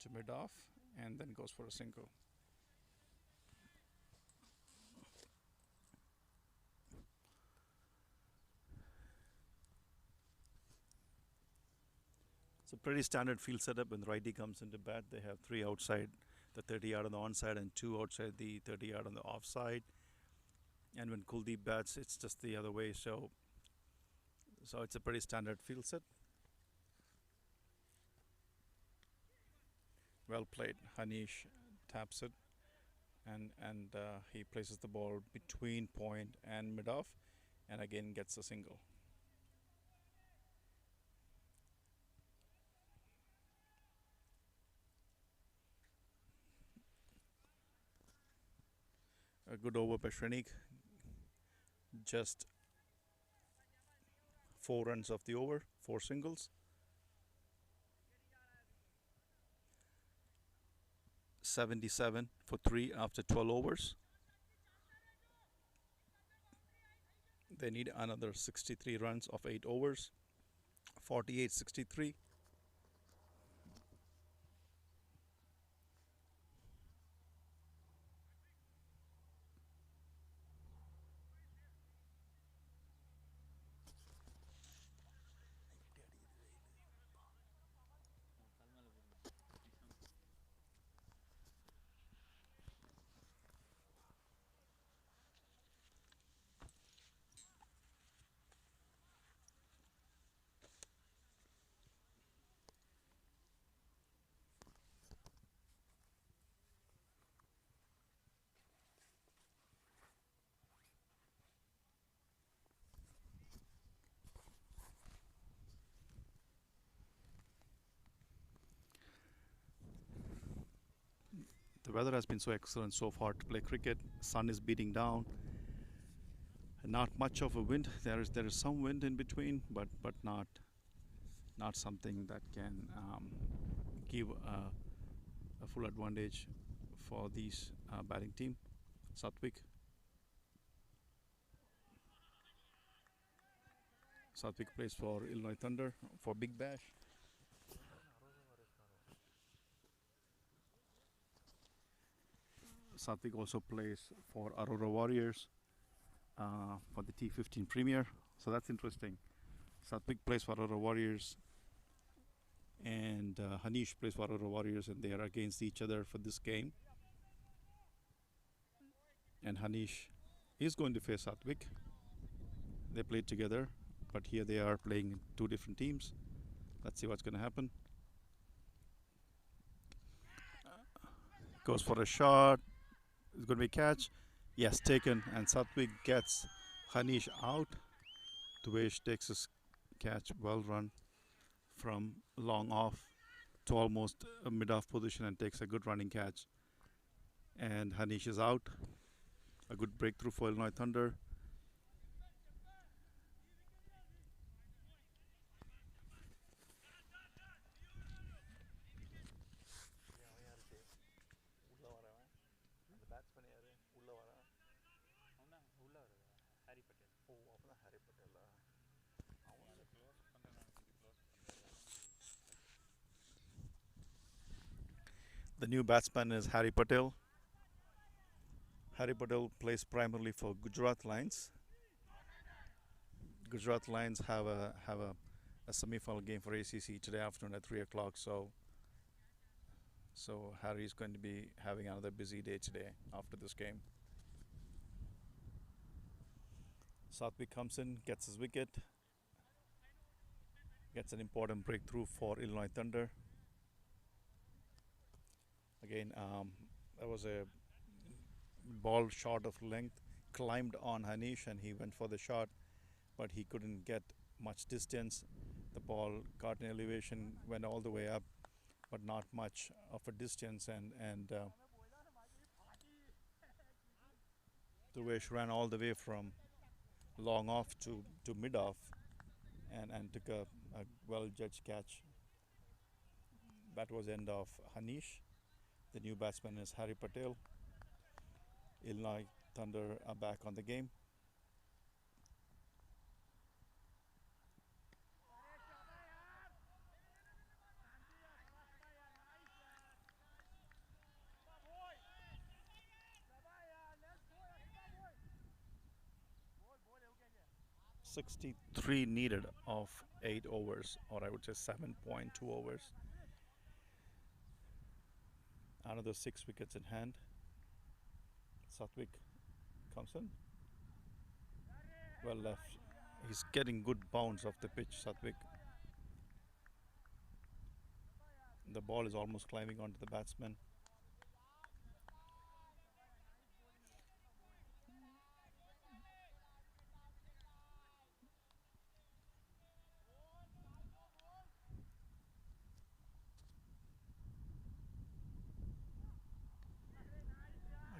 to mid off and then goes for a single. It's a pretty standard field setup. When the righty comes into bat, they have 3 outside the 30 yard on the onside and 2 outside the 30 yard on the offside. And when Kuldeep bats, it's just the other way. So it's a pretty standard field set. Well played. Hanish taps it, and he places the ball between point and mid off, and again gets a single. A good over by Shrenik. Just 4 runs off the over, 4 singles. 77 for 3 after 12 overs. They need another 63 runs of 8 overs. 48-63. The weather has been so excellent so far to play cricket. Sun is beating down. Not much of a wind. There is some wind in between, but not something that can give a full advantage for these batting team. Satwik plays for Illinois Thunder for Big Bash. Satwik also plays for Aurora Warriors for the T15 Premier. So that's interesting. Satwik plays for Aurora Warriors, and Hanish plays for Aurora Warriors, and they are against each other for this game. And Hanish is going to face Satwik. They played together, but here they are playing 2 different teams. Let's see what's going to happen. Goes for a shot. It's going to be a catch. Yes, taken, and Satwik gets Hanish out. Dvesh takes his catch, well run from long off. to almost a mid-off position and takes a good running catch. And Hanish is out. A good breakthrough for Illinois Thunder. The new batsman is Harry Patel. Harry Patel plays primarily for Gujarat Lions. Gujarat Lions have a semi-final game for ACC today afternoon at 3 o'clock. So Harry is going to be having another busy day today after this game. Satvik comes in, gets his wicket, gets an important breakthrough for Illinois Thunder. Again, there was a ball short of length, climbed on Hanish and he went for the shot, but he couldn't get much distance. The ball caught an elevation, went all the way up, but not much of a distance, and Dhruvesh ran all the way from long off to mid off and took a well judged catch. That was end of Hanish. The new batsman is Harry Patel. Illinois Thunder are back on the game. .63 needed of 8 overs, or I would say 7.2 overs. Another 6 wickets in hand. Satvik comes in. Well left. He's getting good bounce off the pitch, Satvik. The ball is almost climbing onto the batsman.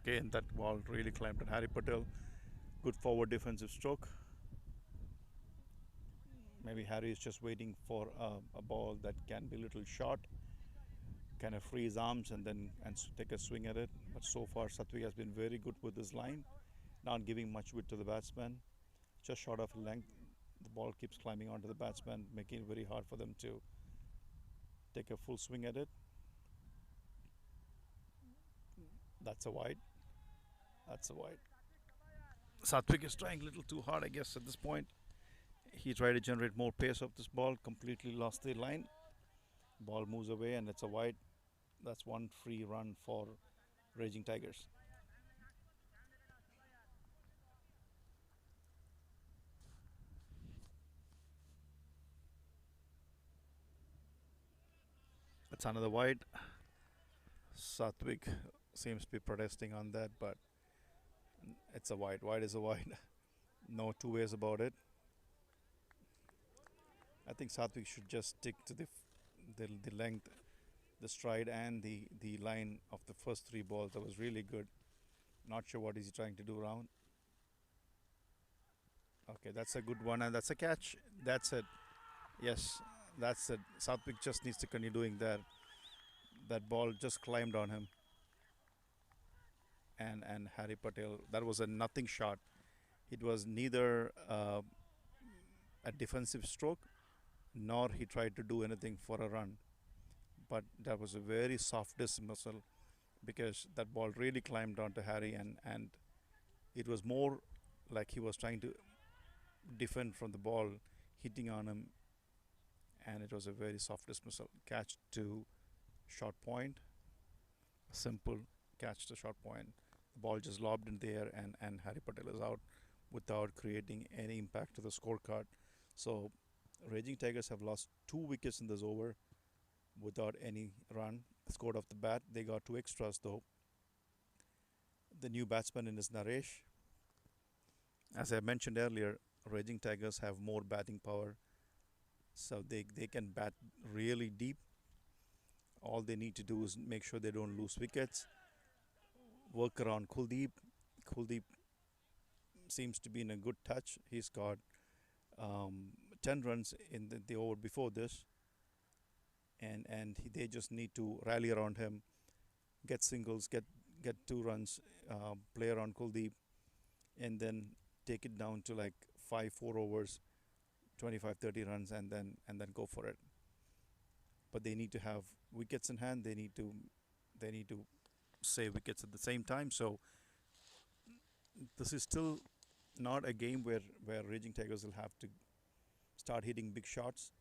Again, that ball really climbed on Harry Patel. Good forward defensive stroke. Maybe Harry is just waiting for a ball that can be a little short, kind of free his arms and then take a swing at it. But so far, Satvik has been very good with his line, not giving much width to the batsman, just short of length. The ball keeps climbing onto the batsman, making it very hard for them to take a full swing at it. That's a wide. That's a wide. Satvik is trying a little too hard, I guess, at this point. He tried to generate more pace off this ball, completely lost the line. Ball moves away and it's a wide. That's one free run for Raging Tigers. That's another wide. Satvik seems to be protesting on that, but it's a wide. Wide is a wide. No two ways about it. I think Satvik should just stick to the length, the stride, and the line of the first 3 balls. That was really good. Not sure what he's trying to do around. Okay, that's a good one, and that's a catch. That's it. Yes, that's it. Satvik just needs to continue doing that. That ball just climbed on him. And Harry Patel, that was a nothing shot. It was neither a defensive stroke, nor he tried to do anything for a run. But that was a very soft dismissal because that ball really climbed onto Harry, and it was more like he was trying to defend from the ball hitting on him, and it was a very soft dismissal. Catch to short point, a simple catch to short point. The ball just lobbed in the air, and Harry Patel is out without creating any impact to the scorecard. So Raging Tigers have lost 2 wickets in this over without any run scored off the bat. They got 2 extras though. The new batsman in is Naresh. As I mentioned earlier, Raging Tigers have more batting power, so they can bat really deep. All they need to do is make sure they don't lose wickets, work around Kuldeep. Kuldeep seems to be in a good touch. He's got 10 runs in the over before this, and they just need to rally around him, get singles, get 2 runs, play around Kuldeep, and then take it down to like 4 overs, 25, 30 runs, and then go for it. But they need to have wickets in hand. They need to save wickets at the same time. So this is still not a game where Raging Tigers will have to start hitting big shots.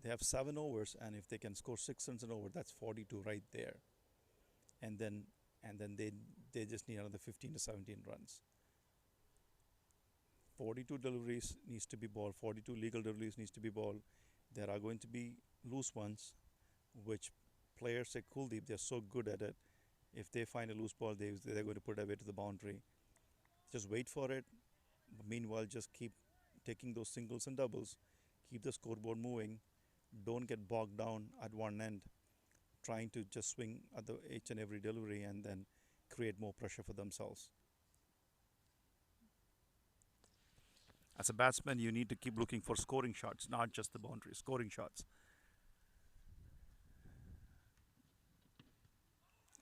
They have 7 overs, and if they can score 6 runs an over, that's 42 right there. And then they just need another 15 to 17 runs. 42 deliveries needs to be ball. 42 legal deliveries needs to be ball. There are going to be loose ones, which players like Kuldeep, they're so good at it. If they find a loose ball, they're going to put it away to the boundary. Just wait for it. Meanwhile, just keep taking those singles and doubles. Keep the scoreboard moving. Don't get bogged down at one end, trying to just swing at the each and every delivery and then create more pressure for themselves. As a batsman, you need to keep looking for scoring shots, not just the boundary, scoring shots.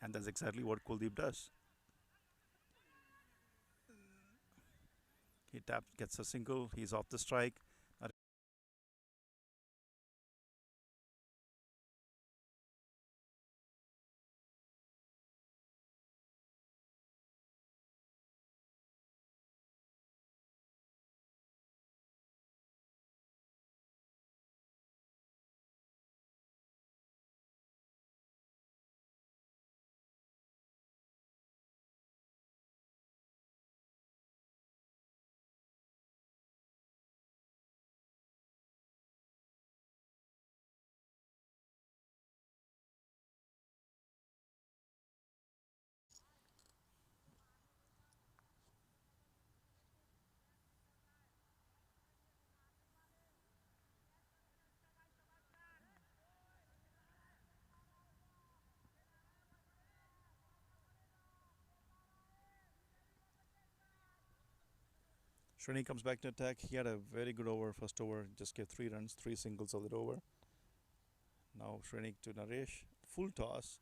And that's exactly what Kuldeep does. He gets a single, he's off the strike. Srini comes back to attack. He had a very good over, first over, just gave 3 runs, 3 singles of that over. Now Srini to Naresh, full toss.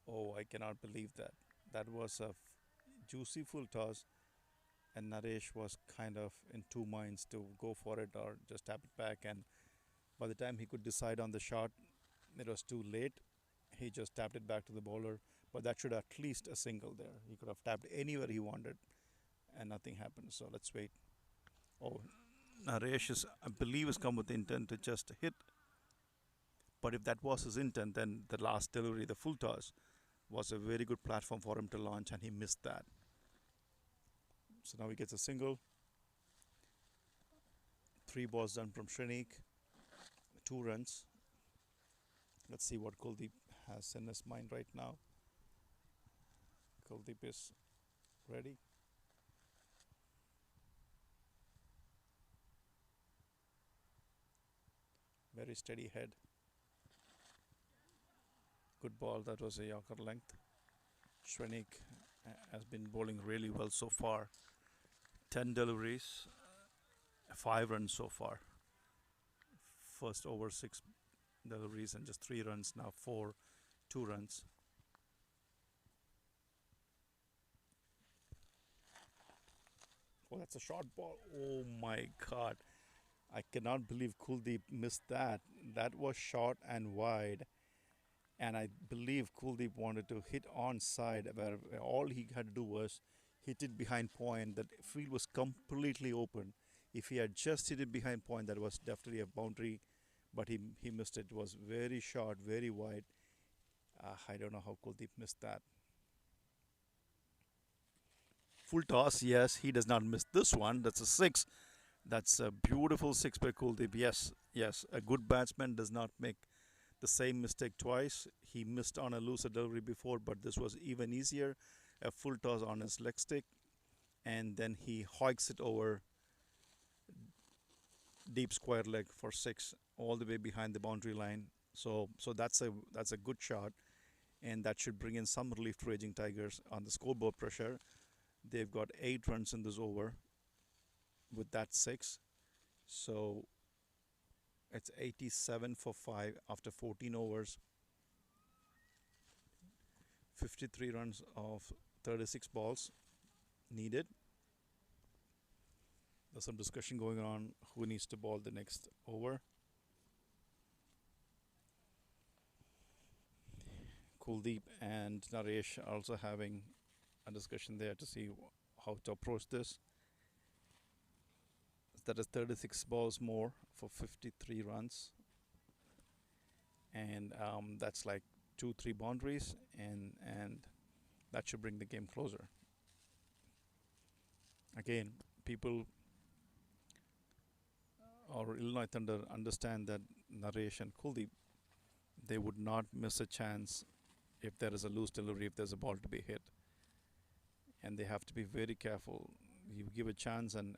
Oh, I cannot believe that. That was a juicy full toss, and Naresh was kind of in two minds to go for it or just tap it back. And by the time he could decide on the shot, it was too late. He just tapped it back to the bowler, but that should at least a single there. He could have tapped anywhere he wanted, and nothing happened. So let's wait. Oh, Naresh is, I believe, has come with the intent to just hit. But if that was his intent, then the last delivery, the full toss, was a very good platform for him to launch, and he missed that. So now he gets a single. 3 balls done from Shrenik, 2 runs. Let's see what Kuldeep has in his mind right now. Kuldeep is ready. Very steady head. Good ball. That was a Yorker length. Shrenik has been bowling really well so far. 10 deliveries, 5 runs so far. First over 6 deliveries and just 3 runs. Now 4, 2 runs. Oh, that's a short ball. Oh my God. I cannot believe Kuldeep missed that. That was short and wide. And I believe Kuldeep wanted to hit on side where all he had to do was hit it behind point. The field was completely open. If he had just hit it behind point, that was definitely a boundary, but he missed it. It was very short, very wide. I don't know how Kuldeep missed that. Full toss, yes, he does not miss this one. That's a 6. That's a beautiful 6 by Kuldeep. Yes, yes, a good batsman does not make the same mistake twice. He missed on a looser delivery before, but this was even easier. A full toss on his leg stick, and then he hoiks it over deep square leg for 6 all the way behind the boundary line. So that's a good shot, and that should bring in some relief to Raging Tigers on the scoreboard pressure. They've got 8 runs in this over with that 6. So it's 87 for 5 after 14 overs, 53 runs of 36 balls needed. There's some discussion going on who needs to bowl the next over. Kuldeep and Naresh are also having a discussion there to see how to approach this. That is 36 balls more for 53 runs, and that's like 2-3 boundaries, and that should bring the game closer. Again, people or Illinois Thunder understand that Naresh and Kuldeep, they would not miss a chance if there is a loose delivery, if there's a ball to be hit, and they have to be very careful. You give a chance, and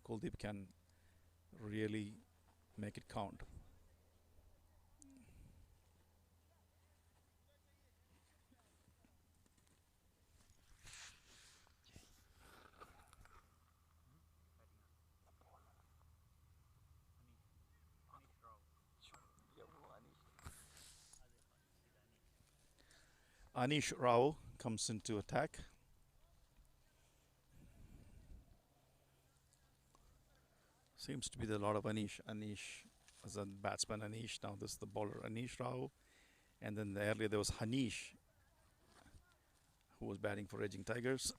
Kuldeep can really make it count. Anish Rao comes into attack. Seems to be a lot of Anish. Anish as a batsman, Anish. Now this is the bowler, Anish Rao. And then earlier there was Hanish, who was batting for Raging Tigers.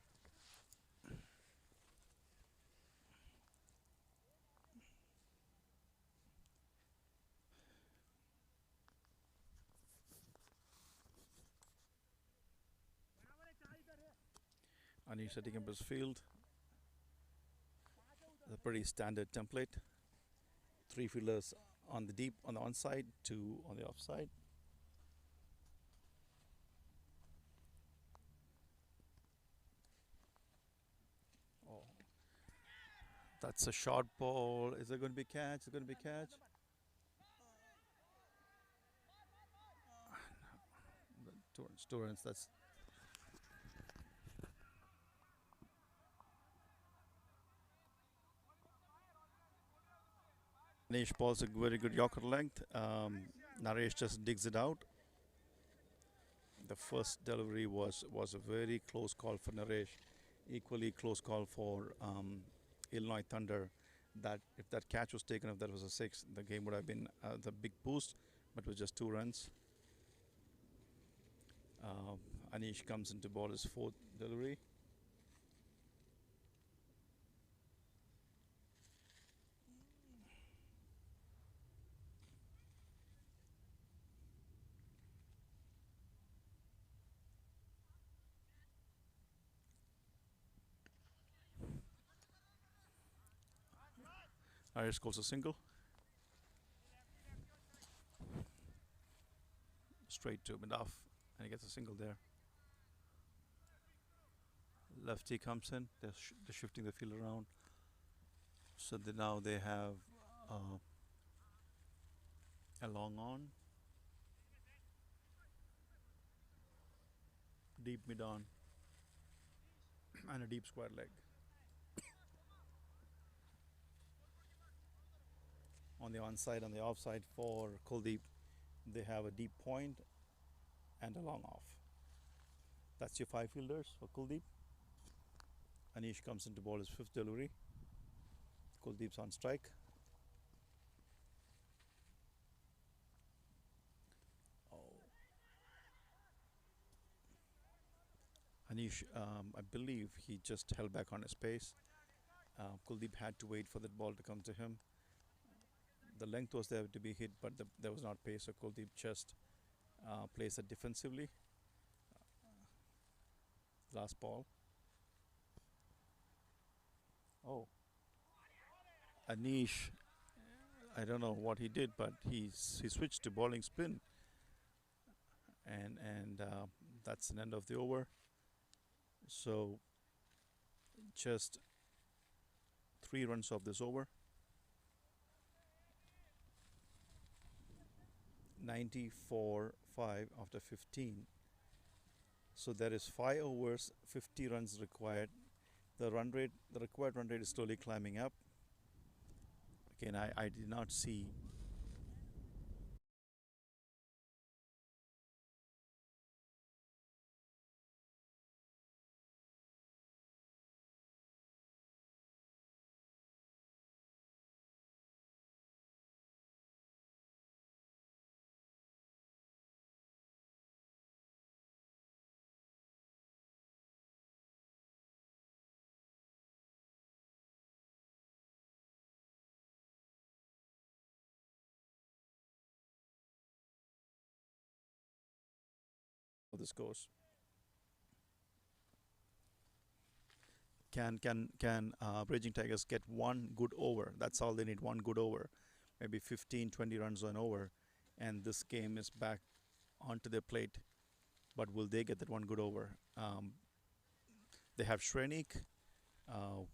Anish setting up his field. A pretty standard template. 3 fielders on the deep on the onside, 2 on the offside. Oh, that's a short ball. Is it going to be catch? Is it going to be catch? Two runs. That's Naresh balls a very good Yorker length. Naresh just digs it out. The first delivery was a very close call for Naresh. Equally close call for Illinois Thunder. That if that catch was taken, if that was a 6, the game would have been the big boost, but it was just 2 runs. Anish comes into ball his 4th delivery. Irish scores a single. Straight to mid-off, and he gets a single there. Lefty comes in. They're shifting the field around. So now they have a long on, deep mid on, and a deep square leg. On the onside, on the offside for Kuldeep, they have a deep point and a long off. That's your 5 fielders for Kuldeep. Anish comes into ball his 5th delivery. Kuldeep's on strike. Oh. Anish, I believe he just held back on his pace. Kuldeep had to wait for that ball to come to him. The length was there to be hit, but there was not pace, so Kuldeep just plays it defensively. Last ball. Oh. Anish, I don't know what he did, but he switched to bowling spin, and that's an end of the over. So just 3 runs of this over. 94.5 after 15. So there is 5 overs, 50 runs required. The required run rate is slowly climbing up. Again, I did not see how this goes. Can Raging Tigers get one good over? That's all they need, one good over. Maybe 15, 20 runs on over, and this game is back onto their plate. But will they get that one good over? They have Shrenik,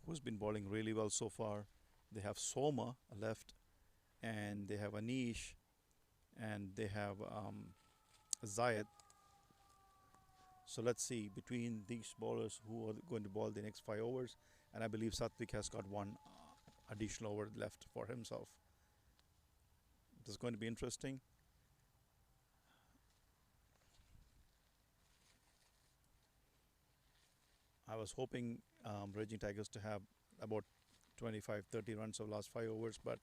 who's been bowling really well so far. They have Soma left, and they have Anish, and they have Zayed. So let's see between these bowlers who are going to bowl the next 5 overs, and I believe Satvik has got one additional over left for himself. This is going to be interesting. I was hoping Raging Tigers to have about 25, 30 runs of last 5 overs, but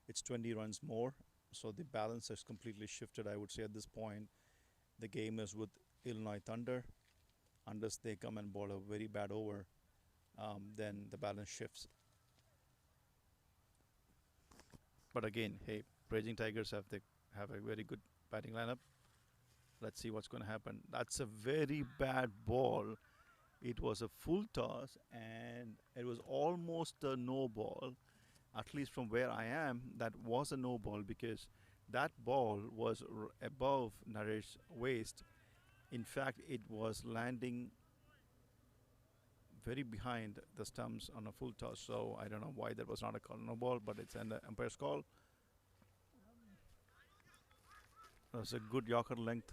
it's 20 runs more. So the balance has completely shifted, I would say, at this point. The game is with Illinois Thunder. Unless they come and bowl a very bad over, then the balance shifts. But again, hey, Raging Tigers have a very good batting lineup. Let's see what's going to happen. That's a very bad ball. It was a full toss and it was almost a no ball. At least from where I am, that was a no ball because that ball was above Naresh's waist. In fact, it was landing very behind the stumps on a full toss. So I don't know why that was not a call no ball, but it's an umpire's call. That's a good Yorker length.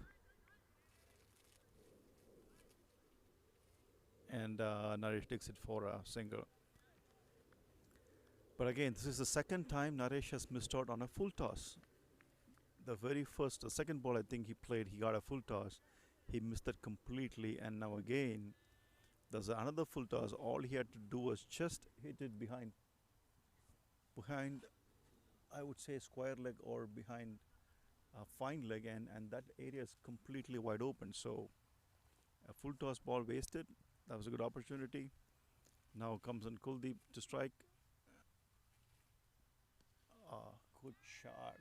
And Naresh takes it for a single. But again, this is the second time Naresh has missed out on a full toss. The second ball I think he played, he got a full toss. He missed it completely, and now again, there's another full toss. All he had to do was just hit it behind, I would say, square leg or behind a fine leg, and that area is completely wide open. So a full toss ball wasted. That was a good opportunity. Now comes in Kuldeep to strike. Good shot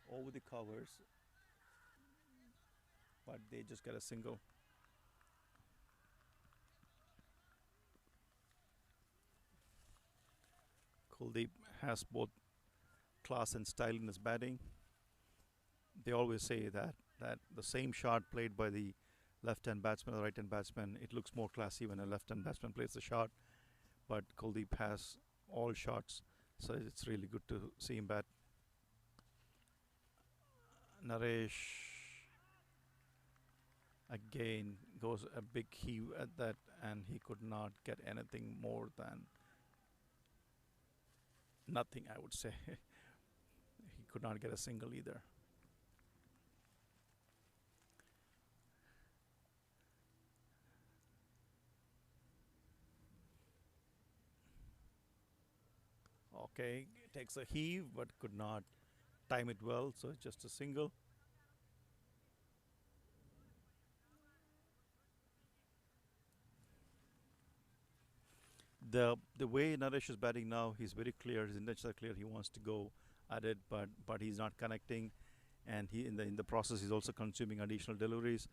over the covers, but they just get a single. Kuldeep has both class and style in his batting. They always say that the same shot played by the left-hand batsman or right-hand batsman, it looks more classy when a left-hand batsman plays the shot. But Kuldeep has all shots, so it's really good to see him bat. Naresh again goes a big heave at that, and he could not get anything more than nothing, I would say. He could not get a single either. Okay, takes a heave but could not time it well, so it's just a single. The way Naresh is batting now, he's very clear. His intentions are clear. He wants to go at it, but he's not connecting, and he in the process he's also consuming additional deliveries.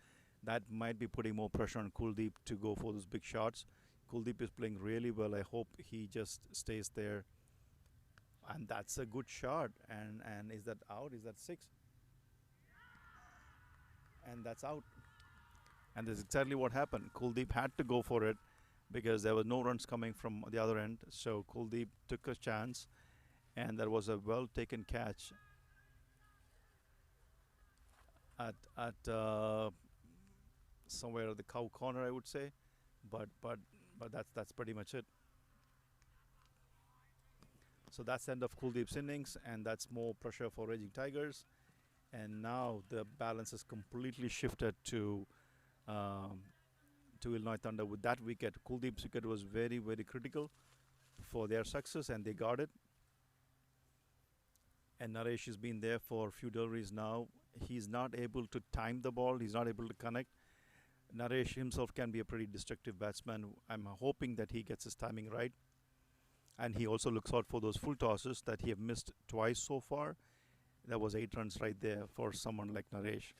That might be putting more pressure on Kuldeep to go for those big shots. Kuldeep is playing really well. I hope he just stays there. And that's a good shot. And is that out? Is that six? And that's out. And that's exactly what happened. Kuldeep had to go for it because there were no runs coming from the other end. So Kuldeep took a chance, and that was a well taken catch. at somewhere at the cow corner, I would say. But that's pretty much it. So that's the end of Kuldeep's innings, and that's more pressure for Raging Tigers. And now the balance is completely shifted um, to Illinois Thunder with that wicket. Kuldeep's wicket was very, very critical for their success, and they got it. And Naresh has been there for a few deliveries now. He's not able to time the ball, he's not able to connect. Naresh himself can be a pretty destructive batsman. I'm hoping that he gets his timing right. And he also looks out for those full tosses that he have missed twice so far. That was 8 runs right there for someone like Naresh.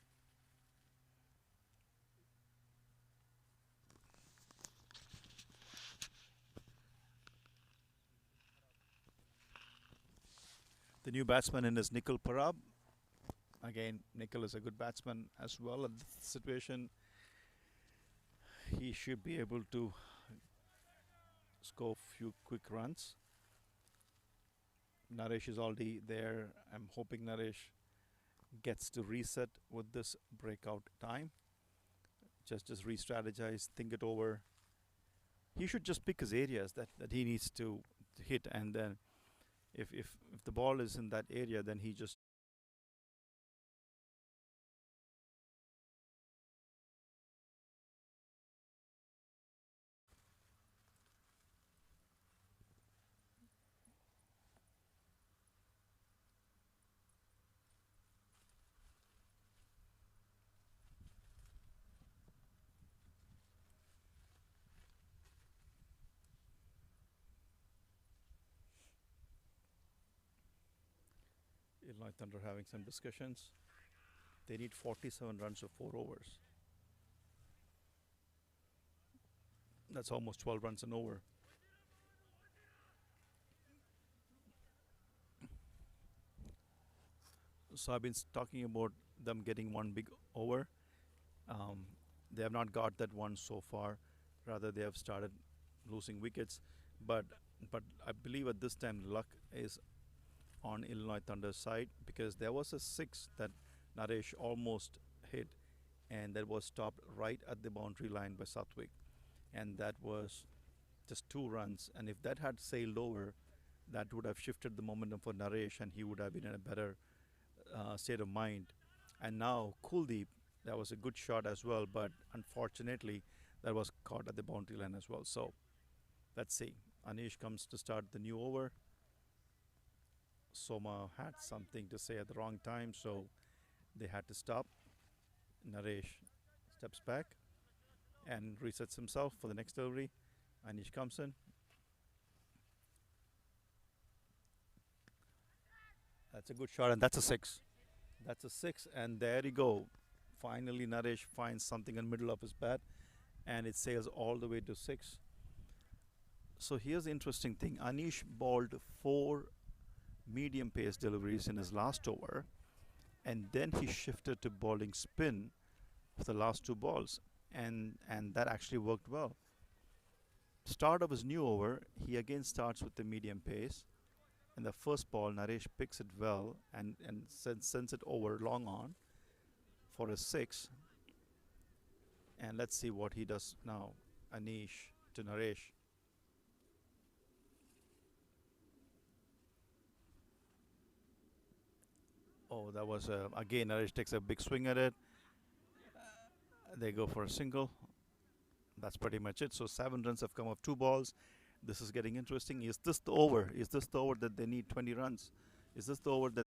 The new batsman in is Nikil Parab. Again, Nikil is a good batsman as well at this situation. He should be able to score a few quick runs. Naresh is already there. I'm hoping Naresh gets to reset with this breakout time. Just re-strategize, think it over. He should just pick his areas that he needs to hit, and then if the ball is in that area, then he just Illinois Thunder having some discussions. They need 47 runs of 4 overs. That's almost 12 runs an over. So I've been talking about them getting one big over. Um, they have not got that one so far. Rather, they have started losing wickets. But but I believe at this time luck is on Illinois Thunder's side, because there was a six that Naresh almost hit, and that was stopped right at the boundary line by Satwik, and that was just 2 runs. And if that had sailed over, that would have shifted the momentum for Naresh, and he would have been in a better state of mind. And now Kuldeep, that was a good shot as well, but unfortunately, that was caught at the boundary line as well. So let's see. Anish comes to start the new over. Soma had something to say at the wrong time, so they had to stop. Naresh steps back and resets himself for the next delivery. Anish comes in. That's a good shot, and that's a six. That's a six, and there you go. Finally, Naresh finds something in the middle of his bat, and it sails all the way to six. So here's the interesting thing. Anish bowled 4 medium pace deliveries in his last over, and then he shifted to bowling spin for the last 2 balls, and that actually worked well. Start of his new over, he again starts with the medium pace. In the first ball, Naresh picks it well and sends it over long on for a six. And let's see what he does now. Anish to Naresh. Oh, that was again Naresh takes a big swing at it. They go for a single. That's pretty much it. So 7 runs have come off 2 balls. This is getting interesting. Is this the over? Is this the over that they need 20 runs? Is this the over that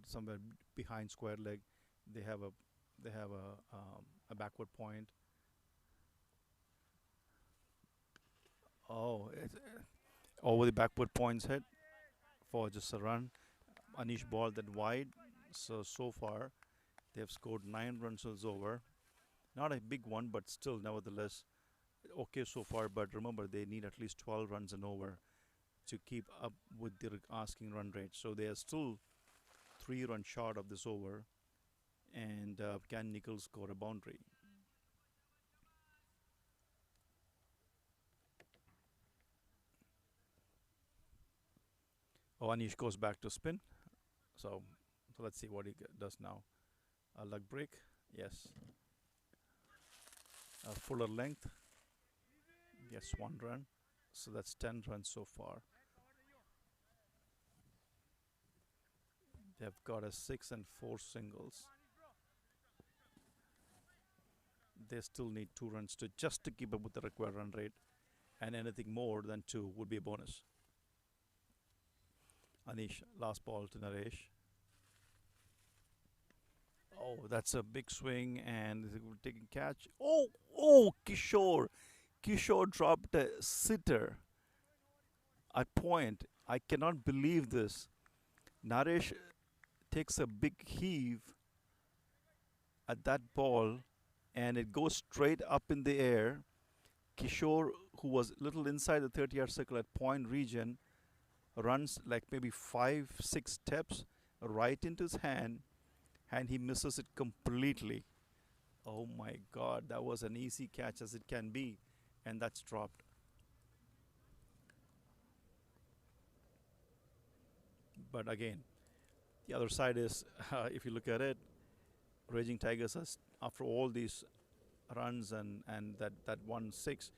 somewhere behind square leg, they have a backward point. Oh, over the backward points hit for just a run. Anish ball that wide. So far they have scored 9 runs as over. Not a big one, but still, nevertheless, okay so far. But remember, they need at least 12 runs and over to keep up with their asking run rate. So they are still 3 runs short of this over. And can Nichols score a boundary? Oh, Anish goes back to spin. So, so let's see what he does now. A luck break. Yes. A fuller length. Yes, 1 run. So that's 10 runs so far. They've got a 6 and 4 singles. They still need 2 runs to just to keep up with the required run rate, and anything more than two would be a bonus. Anish, last ball to Naresh. Oh, that's a big swing, and taking catch. Oh, Kishore. Kishore dropped a sitter. I point. I cannot believe this. Naresh takes a big heave at that ball, and it goes straight up in the air. Kishore, who was little inside the 30-yard circle at point region, runs like maybe 5, 6 steps right into his hand, and he misses it completely. Oh my God, that was an easy catch as it can be, and that's dropped. But again, the other side is, if you look at it, Raging Tigers, after all these runs and that 1-6,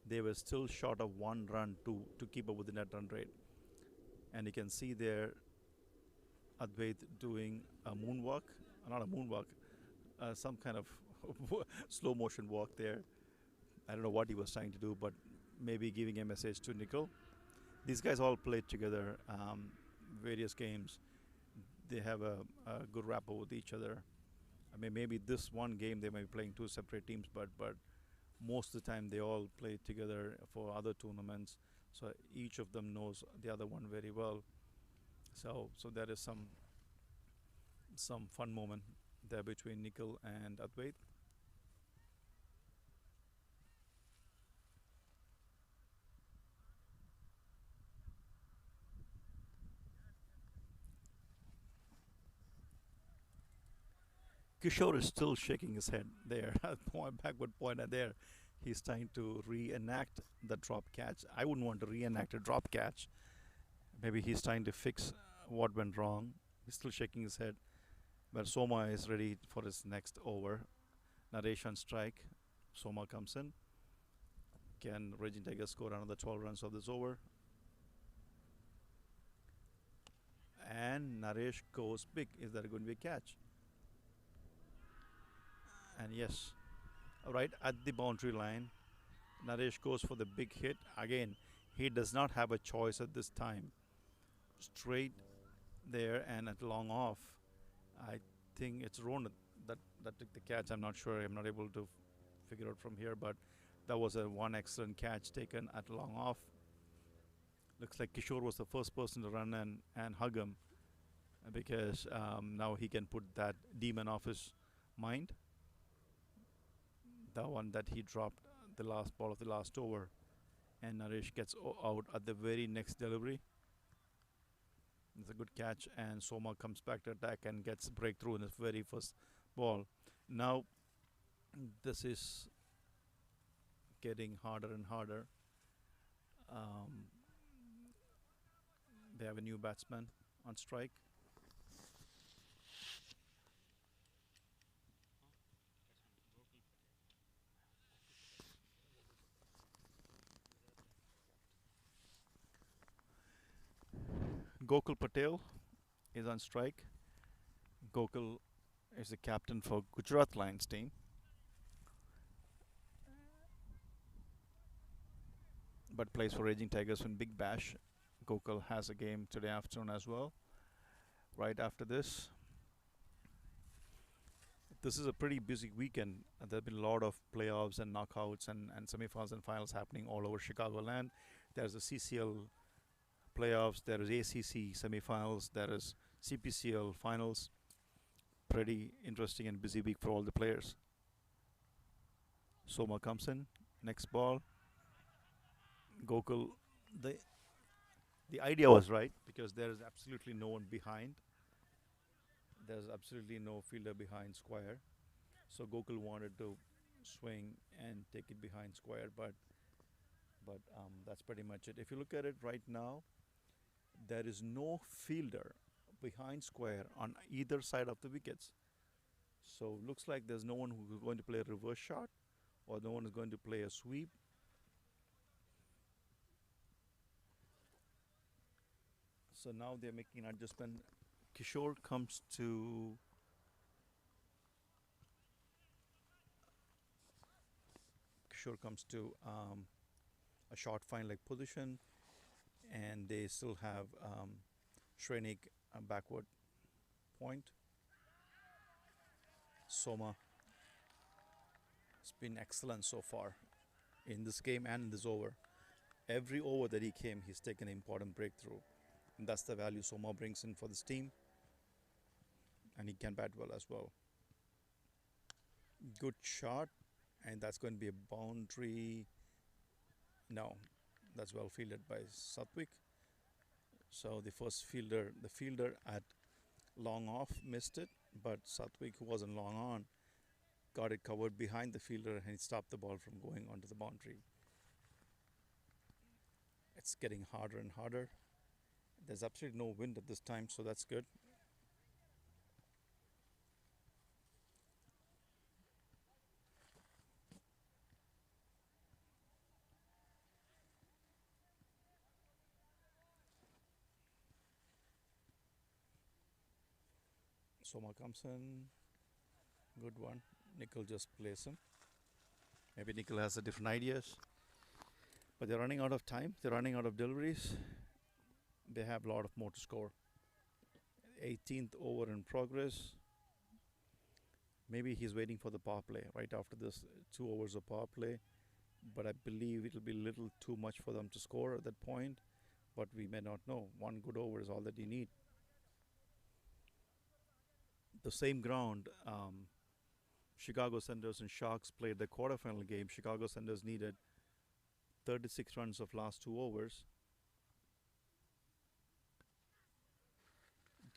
they were still short of 1 run to keep up with the net run rate. And you can see there Advait doing a moonwalk, not a moonwalk, some kind of slow motion walk there. I don't know what he was trying to do, but maybe giving a message to Nickel. These guys all played together various games. They have a good rapport with each other. I mean, maybe this one game they may be playing two separate teams, but most of the time they all play together for other tournaments. So each of them knows the other one very well. So there is some fun moment there between Nikhil and Advait. Kishore is still shaking his head there at point backward pointer there. He's trying to reenact the drop catch. I wouldn't want to reenact a drop catch. Maybe he's trying to fix what went wrong. He's still shaking his head. But Soma is ready for his next over. Naresh on strike. Soma comes in. Can Raging Tiger score another 12 runs of this over? And Naresh goes big. Is there going to be a catch? And yes, right at the boundary line, Naresh goes for the big hit. Again, he does not have a choice at this time. Straight there and at long off. I think it's Ron that took the catch. I'm not sure. I'm not able to figure out from here, but that was a one excellent catch taken at long off. Looks like Kishore was the first person to run and hug him because now he can put that demon off his mind. The one that he dropped the last ball of the last over, and Naresh gets out at the very next delivery. It's a good catch, and Soma comes back to attack and gets breakthrough in his very first ball. Now, this is getting harder and harder. Um, they have a new batsman on strike. Gokul Patel is on strike. Gokul is the captain for Gujarat Lions team. But plays for Raging Tigers in Big Bash. Gokul has a game today afternoon as well. Right after this, This is a pretty busy weekend. There have been a lot of playoffs and knockouts and semifinals and finals happening all over Chicagoland. There's the CCL playoffs, there is ACC semifinals, there is CPCL finals. Pretty interesting and busy week for all the players. Soma comes in, next ball. Gokul, the the idea was right because there is absolutely no one behind. There's absolutely no fielder behind square. So Gokul wanted to swing and take it behind square, but that's pretty much it. If you look at it right now, there is no fielder behind square on either side of the wickets. So looks like there's no one who's going to play a reverse shot, or no one is going to play a sweep. So now they're making an adjustment. Kishore comes to Kishore comes to a short fine leg position, and they still have Shrenik backward point. Soma has been excellent so far in this game and in this over. Every over that he came, he's taken an important breakthrough. And that's the value Soma brings in for this team. And he can bat well as well. Good shot. And that's going to be a boundary. No, that's well fielded by Satwik. So the fielder at long off missed it. But Satwik, who wasn't long on, got it covered behind the fielder and he stopped the ball from going onto the boundary. It's getting harder and harder. There's absolutely no wind at this time, so that's good. Soma comes in. Good one. Nickel just plays him. Maybe Nickel has a different ideas. But they're running out of time. They're running out of deliveries. They have a lot of more to score. 18th over in progress. Maybe he's waiting for the power play right after this 2 overs of power play. But I believe it'll be a little too much for them to score at that point. But we may not know. One good over is all that you need. The same ground, Chicago Senators and Sharks played the quarterfinal game. Chicago Senators needed 36 runs of last 2 overs.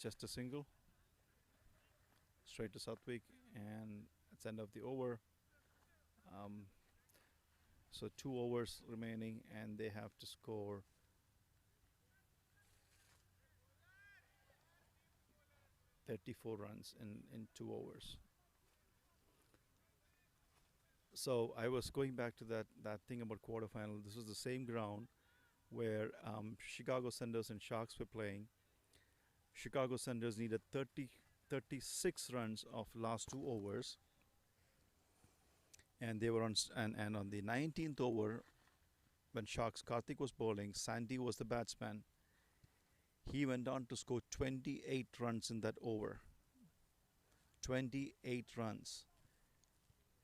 Just a single. Straight to Satwik, and it's end of the over. Um, so 2 overs remaining, and they have to score 34 runs in 2 overs. So I was going back to that thing about quarterfinal. This was the same ground where Chicago Senators and Sharks were playing. Chicago Senators needed 36 runs of last 2 overs, and they were and on the 19th over, when Sharks Karthik was bowling, Sandy was the batsman. He went on to score 28 runs in that over. 28 runs.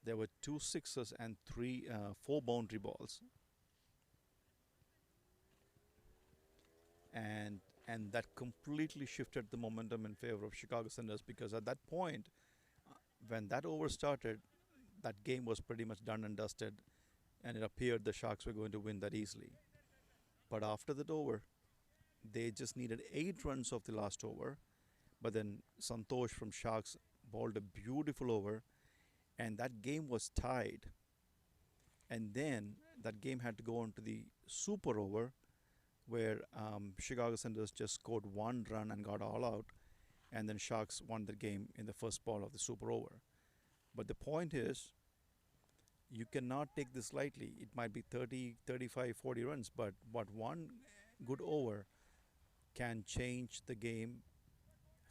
There were 2 sixes and 4 boundary balls, and that completely shifted the momentum in favor of Chicago Senators, because at that point, when that over started, that game was pretty much done and dusted, and it appeared the Sharks were going to win that easily. But after that over, they just needed 8 runs of the last over, but then Santosh from Sharks bowled a beautiful over, and that game was tied. And then that game had to go on to the super over, where Chicago Senators just scored 1 run and got all out, and then Sharks won the game in the first ball of the super over. But the point is, you cannot take this lightly. It might be 30, 35, 40 runs, but one good over can change the game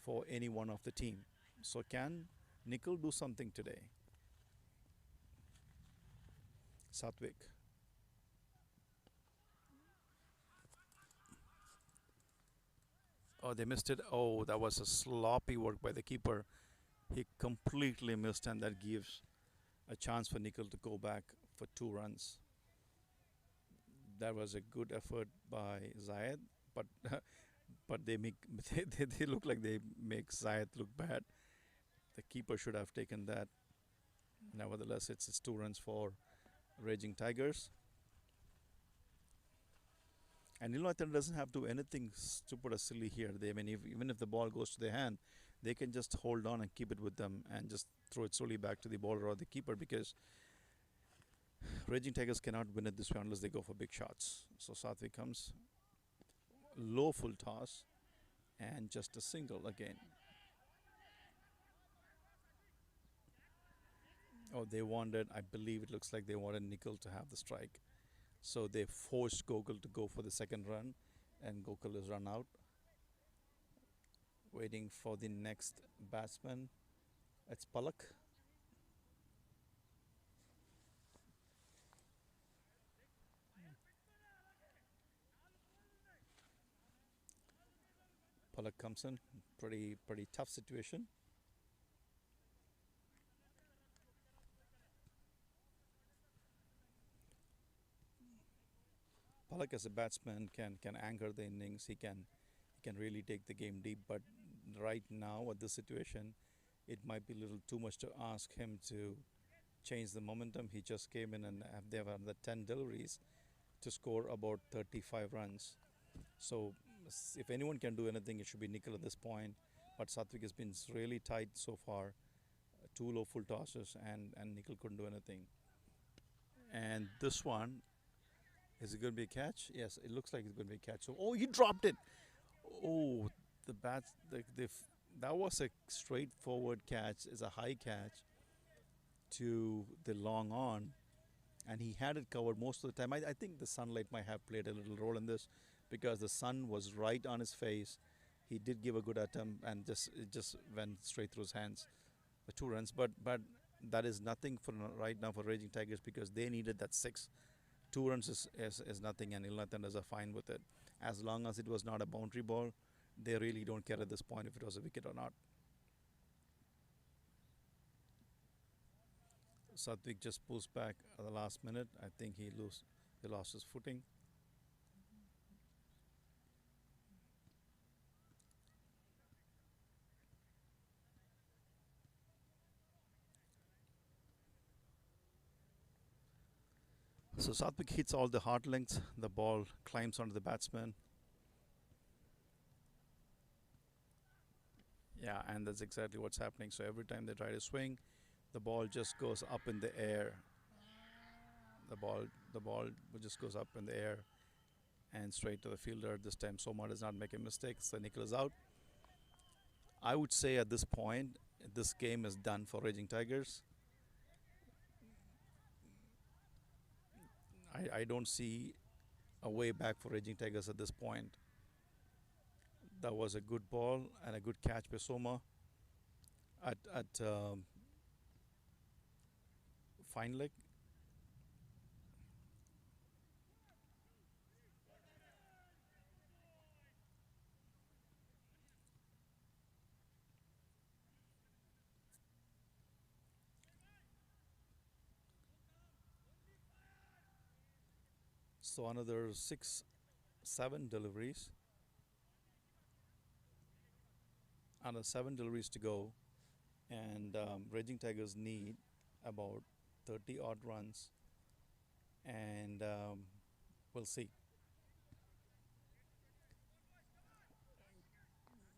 for any one of the team. So can Nickel do something today? Satwik. Oh, they missed it. Oh, that was a sloppy work by the keeper. He completely missed, and that gives a chance for Nickel to go back for 2 runs. That was a good effort by Zayed, but but they make they look like they make Zayed look bad. The keeper should have taken that. Nevertheless, it's 2 runs for Raging Tigers. And United doesn't have to do anything stupid or silly here. They, I mean, even if the ball goes to their hand, they can just hold on and keep it with them and just throw it slowly back to the bowler or the keeper, because Raging Tigers cannot win it this way unless they go for big shots. So Sathwik comes, low full toss, and just a single again. Oh, they wanted, I believe it looks like they wanted Nickel to have the strike. So they forced Gokul to go for the second run, and Gokul is run out. Waiting for the next batsman. It's Palak. Palak comes in. Pretty tough situation. Palak as a batsman can anchor the innings. He can really take the game deep. But right now at this situation, it might be a little too much to ask him to change the momentum. He just came in and they have another 10 deliveries to score about 35 runs. So if anyone can do anything, it should be Nickel at this point. But Satvik has been really tight so far. Two low full tosses, and Nickel couldn't do anything. And this one, is it going to be a catch? Yes, it looks like it's going to be a catch. So, oh, he dropped it. Oh, the bat, that was a straightforward catch. It's a high catch to the long on, and he had it covered most of the time. I think the sunlight might have played a little role in this, because the sun was right on his face. He did give a good attempt, and it just went straight through his hands for 2 runs. But that is nothing for right now for Raging Tigers, because they needed that six. 2 runs is nothing, and Ilnathanders are fine with it. As long as it was not a boundary ball, they really don't care at this point if it was a wicket or not. Satvik just pulls back at the last minute. I think he lost his footing. So Satvik hits all the hard lengths. The ball climbs onto the batsman. Yeah, and that's exactly what's happening. So every time they try to swing, the ball just goes up in the air. The ball just goes up in the air and straight to the fielder. This time Soma does not make a mistake, so Nickel is out. I would say at this point, this game is done for Raging Tigers. I don't see a way back for Raging Tigers at this point. That was a good ball and a good catch by Soma at fine leg. So another 7 deliveries. Another 7 deliveries to go, and Raging Tigers need about 30 odd runs, and we'll see.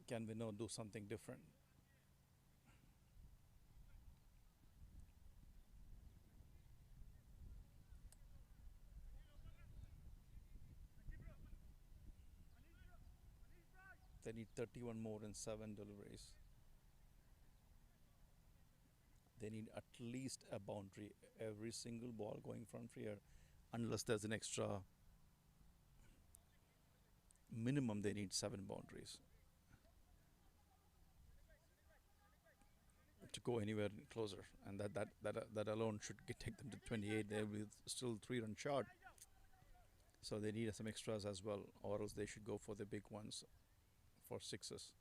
Can we now do something different? They need 31 more in 7 deliveries. They need at least a boundary every single ball going from here, unless there's an extra. Minimum, they need 7 boundaries to go anywhere closer, and that alone should take them to 28. They'll be still 3 run short, so they need some extras as well, or else they should go for the big ones for sixes.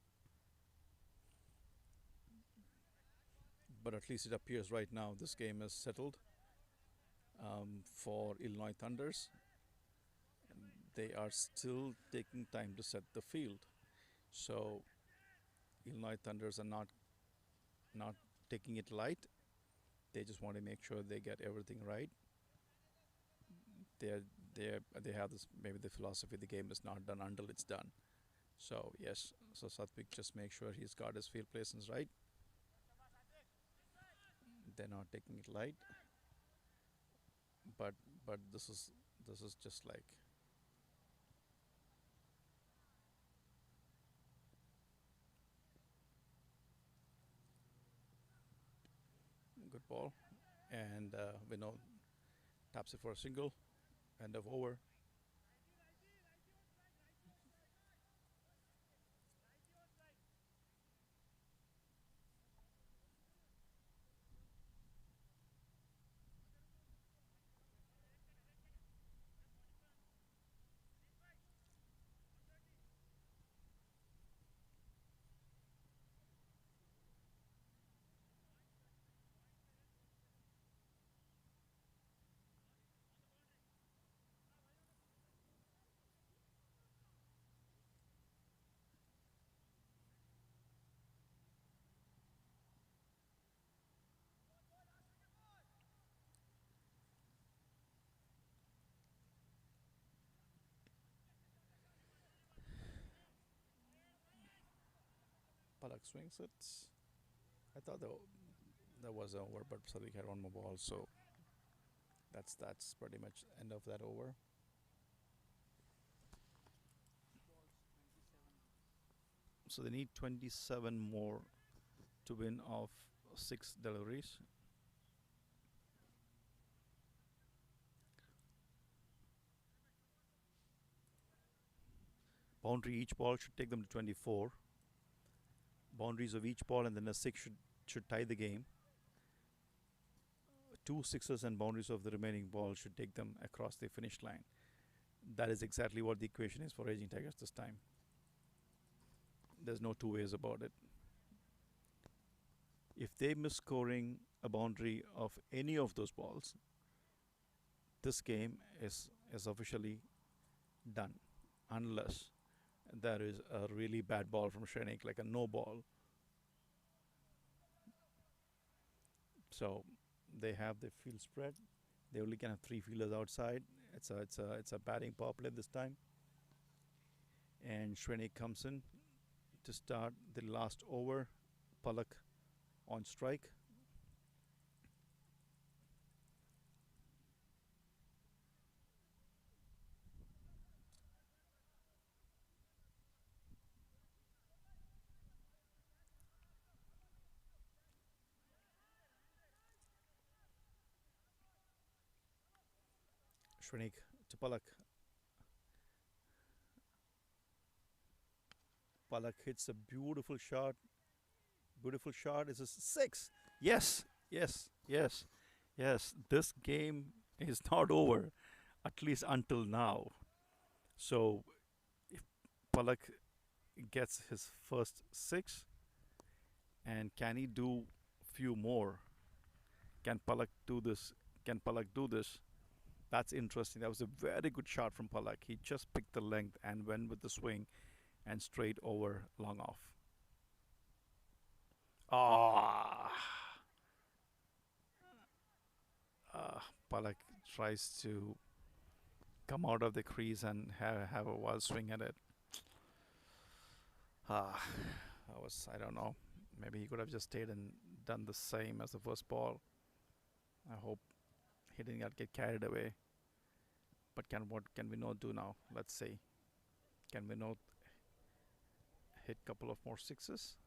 but at least it appears right now this game is settled for Illinois Thunders. They are still taking time to set the field. So Illinois Thunders are not taking it light. They just want to make sure they get everything right. They they have this, maybe the philosophy, the game is not done until it's done. So yes, so Satvik just make sure he's got his field placements right. They're not taking it light, but this is just like good ball, and Vinod taps it for a single, end of over. Palak swings it. I thought that was over, but Sadik had one more ball, so that's pretty much end of that over. So they need 27 more to win off 6 deliveries. Boundary each ball should take them to 24. Boundaries of each ball and then a six should tie the game. Two sixes and boundaries of the remaining ball should take them across the finish line. That is exactly what the equation is for Raging Tigers this time. There's no two ways about it. If they miss scoring a boundary of any of those balls, this game is officially done, unless there is a really bad ball from Shrenik, like a no ball. So they have the field spread. They only can have 3 fielders outside. It's a batting power play this time. And Shrenik comes in to start the last over. Palak on strike. Shrenik to Palak. Palak hits a beautiful shot. Beautiful shot. It's a six. Yes, yes, yes, yes. This game is not over, at least until now. So if Palak gets his first six, and can he do few more? Can Palak do this? Can Palak do this? That's interesting. That was a very good shot from Palak. He just picked the length and went with the swing and straight over long off. Ah, Palak tries to come out of the crease and have a wild swing at it. Ah, I don't know. Maybe he could have just stayed and done the same as the first ball. I hope he didn't get carried away. But what can we not do now? Let's see. Can we not hit couple of more sixes?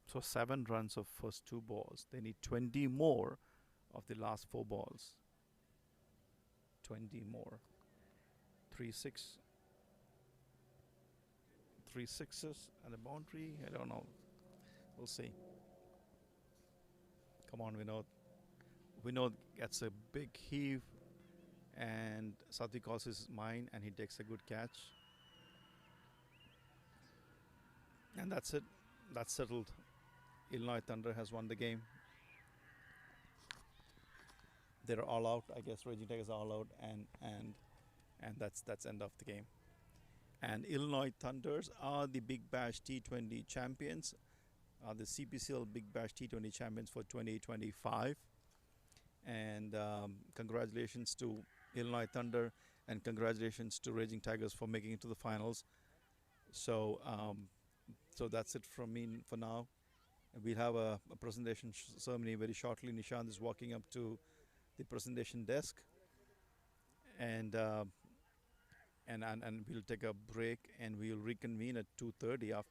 So 7 runs of first 2 balls. They need 20 more of the last 4 balls. 20 more. 3 sixes and a boundary. I don't know. We'll see. Come on, Vinod. Vinod gets a big heave, and Satvik calls his mine, and he takes a good catch. And that's it. That's settled. Illinois Thunder has won the game. They're all out. I guess Raging Tigers are all out, and that's end of the game. And Illinois Thunders are the Big Bash T20 champions, are the CPCL Big Bash T20 champions for 2025. And congratulations to Illinois Thunder, and congratulations to Raging Tigers for making it to the finals. So, so that's it from me for now. We'll have a presentation ceremony very shortly. Nishant is walking up to the presentation desk, and and we'll take a break, and we'll reconvene at 2:30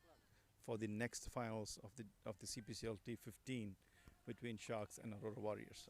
for the next finals of the CPCLT 15 between Sharks and Aurora Warriors.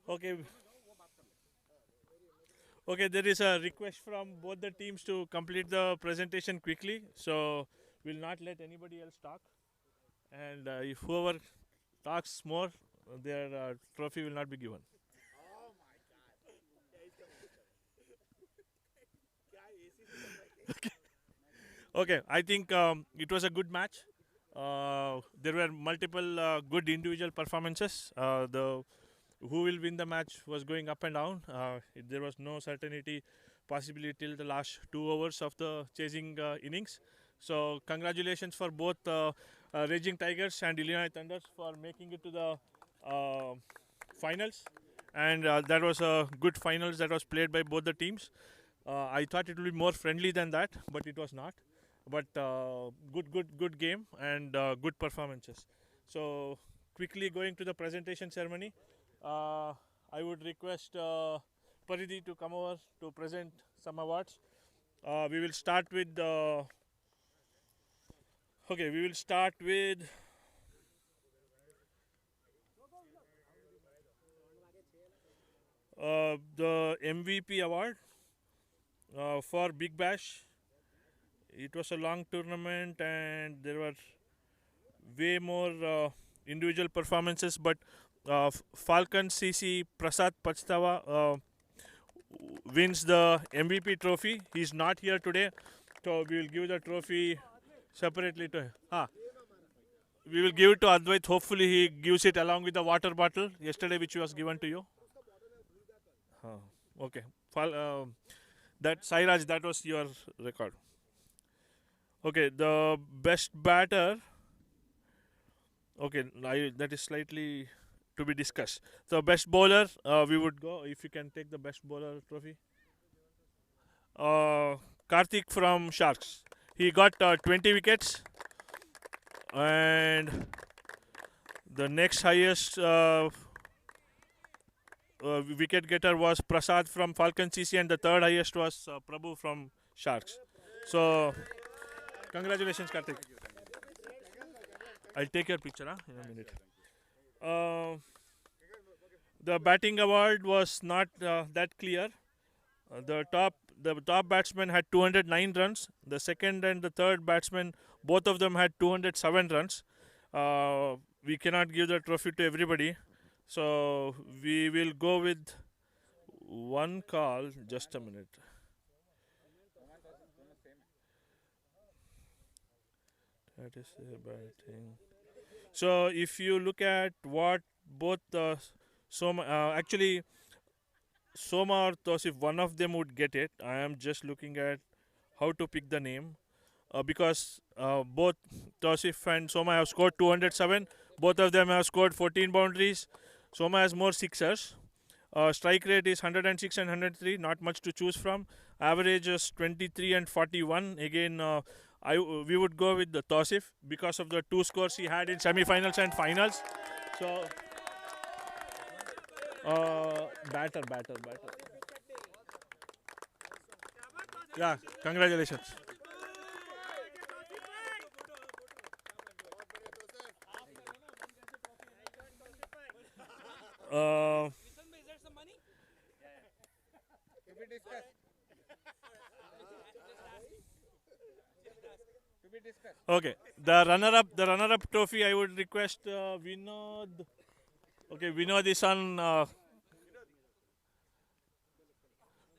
Okay. Okay, there is a request from both the teams to complete the presentation quickly. So we'll not let anybody else talk. And if whoever talks more, their trophy will not be given. Okay, I think it was a good match. There were multiple good individual performances. The who will win the match was going up and down. There was no certainty, possibly till the last 2 hours of the chasing innings. So congratulations for both Raging Tigers and Illinois Thunders for making it to the finals. And that was a good finals that was played by both the teams. I thought it would be more friendly than that, but it was not. but good game and good performances. So quickly going to the presentation ceremony, I would request Paridhi to come over to present some awards. We will start with okay. We will start with the MVP award for Big Bash. It was a long tournament and there were way more individual performances, but Falcon CC Prasad Pachtawa wins the MVP trophy. He's not here today, so we will give the trophy separately to him. We will give it to Advait. Hopefully, he gives it along with the water bottle yesterday, which was given to you. Okay. That Sairaj, that was your record. Okay, the best batter. Okay, that is slightly to be discussed. So best bowler, we would go if you can take the best bowler trophy. Karthik from Sharks. He got 20 wickets, and the next highest wicket getter was Prasad from Falcon CC, and the third highest was Prabhu from Sharks. So, congratulations, Karthik. I'll take your picture in a minute. The batting award was not that clear. The top batsman had 209 runs. The second and the third batsman, both of them had 207 runs. We cannot give the trophy to everybody, so we will go with one call. Just a minute. That is batting. So if you look at what both actually Soma or Tosif, one of them would get it. I am just looking at how to pick the name because both Tosif and Soma have scored 207. Both of them have scored 14 boundaries. Soma has more sixers. Strike rate is 106 and 103. Not much to choose from. Average is 23 and 41. Again, we would go with the Tosif because of the two scores he had in semi-finals and finals. So, batter. Yeah, congratulations. Uh, okay, the runner-up trophy. I would request Vinod. Okay, Vinod is on.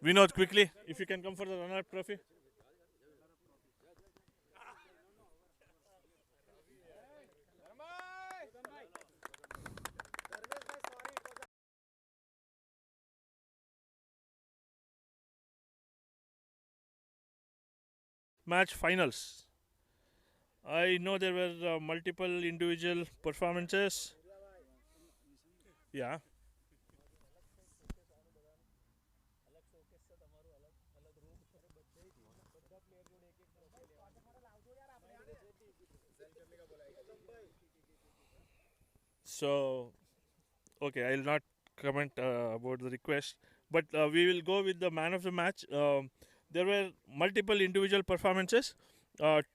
Vinod, quickly, if you can come for the runner-up trophy. Match finals. I know there were multiple individual performances. Yeah. So, okay, I'll not comment about the request, but we will go with the man of the match. There were multiple individual performances.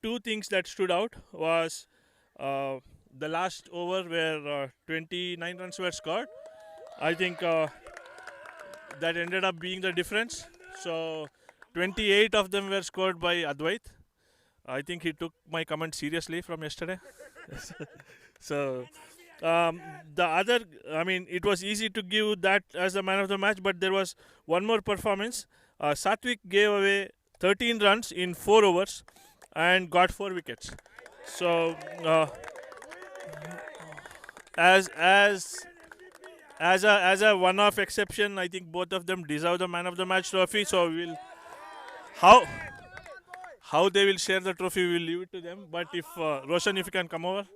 Two things that stood out was the last over where 29 runs were scored. I think that ended up being the difference. So 28 of them were scored by Advait. I think he took my comment seriously from yesterday. So the other, I mean, it was easy to give that as the man of the match, but there was one more performance. Satvik gave away 13 runs in 4 overs and got 4 wickets. So as a one-off exception, I think both of them deserve the man of the match trophy. So we'll how they will share the trophy, we'll leave it to them. But if Roshan, if you can come over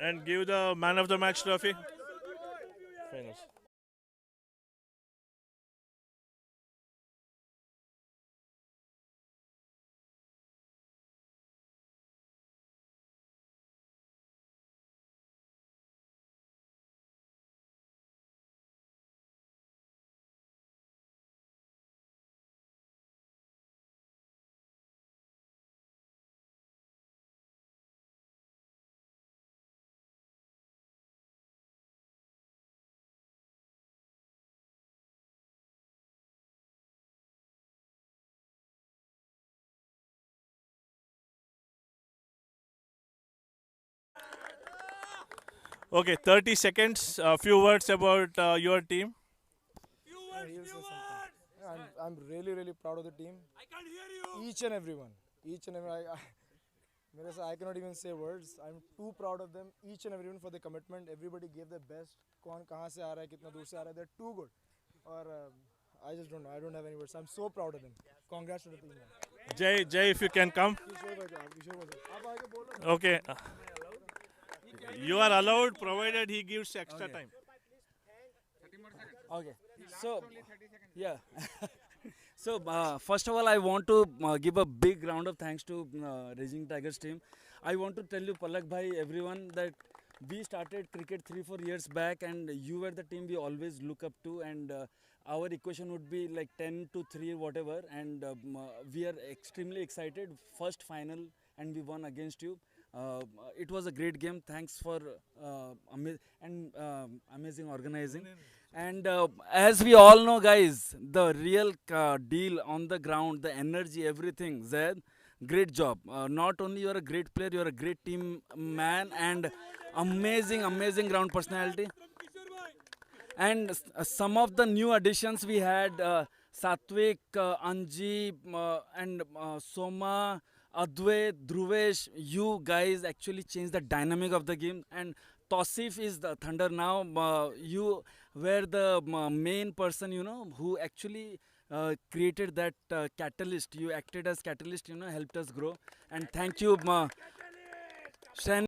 and give the man of the match trophy. Finals. Okay, 30 seconds. A few words about your team. He'll say something. I'm really really proud of the team. I can't hear you. Each and everyone, each and every. मेरे से I cannot even say words. I'm too proud of them. Each and everyone for the commitment. Everybody gave their best. कौन कहाँ से आ रहा है, कितना दूर से आ रहा है. They're too good. और I just don't know. I don't have any words. I'm so proud of them. Congrats to the team. Man. Jay, if you can come. किशोर भाई, किशोर भाई, आप आगे बोलो. Okay. You are allowed provided he gives extra time. Okay. So, yeah. So, first of all, I want to give a big round of thanks to Raging Tigers team. I want to tell you, Palak bhai, everyone, that we started cricket 3-4 years back, and you were the team we always look up to, and our equation would be like 10-3, whatever, and we are extremely excited. First final, and we won against you. It was a great game. Thanks for amazing organizing. And as we all know, guys, the real deal on the ground, the energy, everything, Zaid, great job. Not only you are a great player, you are a great team man and amazing ground personality. And some of the new additions we had Satvik, Anji, and Soma, Advait, Dhruvesh. You guys actually changed the dynamic of the game. And Tosif is the Thunder now. You were the main person, who actually created that catalyst. You acted as catalyst, helped us grow. And thank you, Shen.